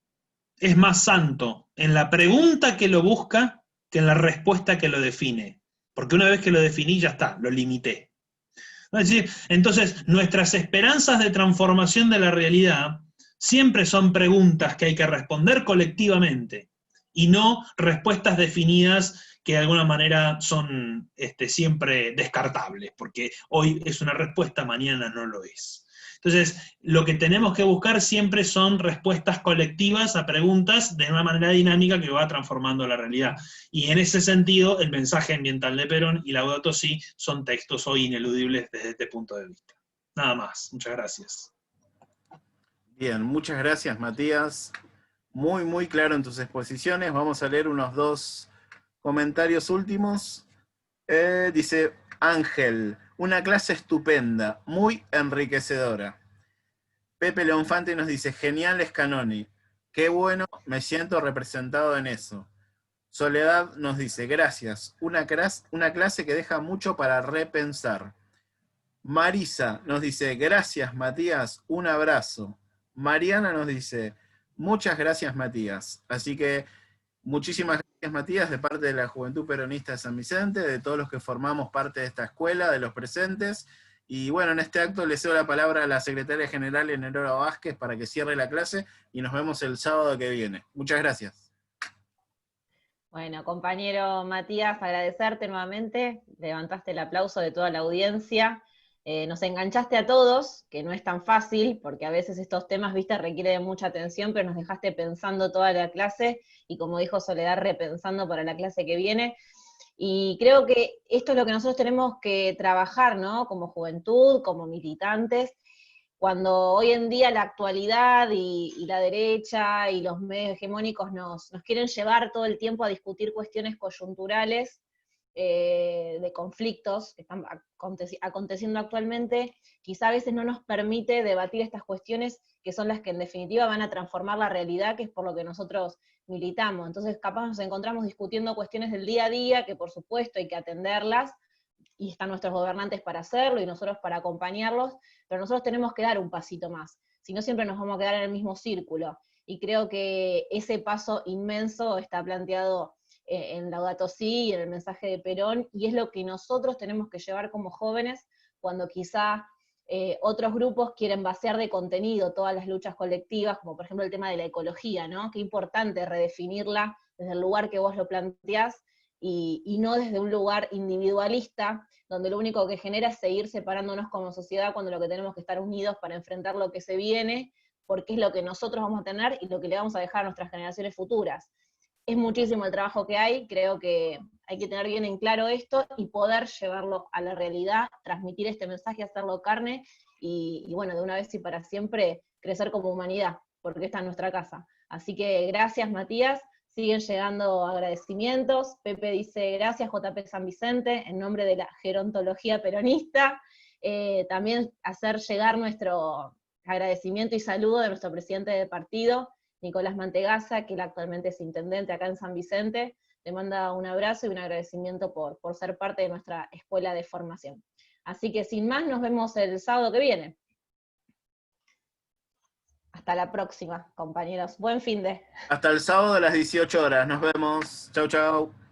es más santo en la pregunta que lo busca que en la respuesta que lo define. Porque una vez que lo definí, ya está, lo limité. Es decir, entonces, nuestras esperanzas de transformación de la realidad siempre son preguntas que hay que responder colectivamente, y no respuestas definidas que de alguna manera son siempre descartables, porque hoy es una respuesta, mañana no lo es. Entonces, lo que tenemos que buscar siempre son respuestas colectivas a preguntas de una manera dinámica que va transformando la realidad. Y en ese sentido, el mensaje ambiental de Perón y Laudato Si son textos hoy ineludibles desde este punto de vista. Nada más. Muchas gracias. Bien, muchas gracias, Matías. Muy, muy claro en tus exposiciones. Vamos a leer unos 2 comentarios últimos. Dice Ángel, una clase estupenda, muy enriquecedora. Pepe Leonfante nos dice, genial Escanoni, qué bueno, me siento representado en eso. Soledad nos dice, gracias, una clase que deja mucho para repensar. Marisa nos dice, gracias Matías, un abrazo. Mariana nos dice, muchas gracias Matías. Así que muchísimas gracias Matías de parte de la Juventud Peronista de San Vicente, de todos los que formamos parte de esta escuela, de los presentes. Y bueno, en este acto le cedo la palabra a la secretaria general Leonora Vázquez para que cierre la clase y nos vemos el sábado que viene. Muchas gracias. Bueno, compañero Matías, agradecerte nuevamente, levantaste el aplauso de toda la audiencia. Nos enganchaste a todos, que no es tan fácil, porque a veces estos temas, viste, requieren de mucha atención, pero nos dejaste pensando toda la clase, y como dijo Soledad, repensando para la clase que viene. Y creo que esto es lo que nosotros tenemos que trabajar, ¿no? Como juventud, como militantes, cuando hoy en día la actualidad y la derecha y los medios hegemónicos nos quieren llevar todo el tiempo a discutir cuestiones coyunturales, de conflictos que están aconteciendo actualmente, quizá a veces no nos permite debatir estas cuestiones que son las que en definitiva van a transformar la realidad, que es por lo que nosotros militamos. Entonces capaz nos encontramos discutiendo cuestiones del día a día, que por supuesto hay que atenderlas, y están nuestros gobernantes para hacerlo, y nosotros para acompañarlos, pero nosotros tenemos que dar un pasito más, si no siempre nos vamos a quedar en el mismo círculo, y creo que ese paso inmenso está planteado en Laudato Si y en el mensaje de Perón, y es lo que nosotros tenemos que llevar como jóvenes, cuando quizá otros grupos quieren vaciar de contenido todas las luchas colectivas, como por ejemplo el tema de la ecología, ¿no? Qué importante redefinirla desde el lugar que vos lo planteás, y no desde un lugar individualista, donde lo único que genera es seguir separándonos como sociedad, cuando lo que tenemos que estar unidos para enfrentar lo que se viene, porque es lo que nosotros vamos a tener y lo que le vamos a dejar a nuestras generaciones futuras. Es muchísimo el trabajo que hay, creo que hay que tener bien en claro esto y poder llevarlo a la realidad, transmitir este mensaje, hacerlo carne, y bueno, de una vez y para siempre crecer como humanidad, porque esta es nuestra casa. Así que gracias, Matías. Siguen llegando agradecimientos. Pepe dice, gracias JP San Vicente, en nombre de la gerontología peronista. También hacer llegar nuestro agradecimiento y saludo de nuestro presidente de partido, Nicolás Mantegazza, que él actualmente es intendente acá en San Vicente. Le manda un abrazo y un agradecimiento por ser parte de nuestra escuela de formación. Así que sin más, nos vemos el sábado que viene. Hasta la próxima, compañeros. Buen fin de. Hasta el sábado a las 18 horas. Nos vemos. Chau, chau.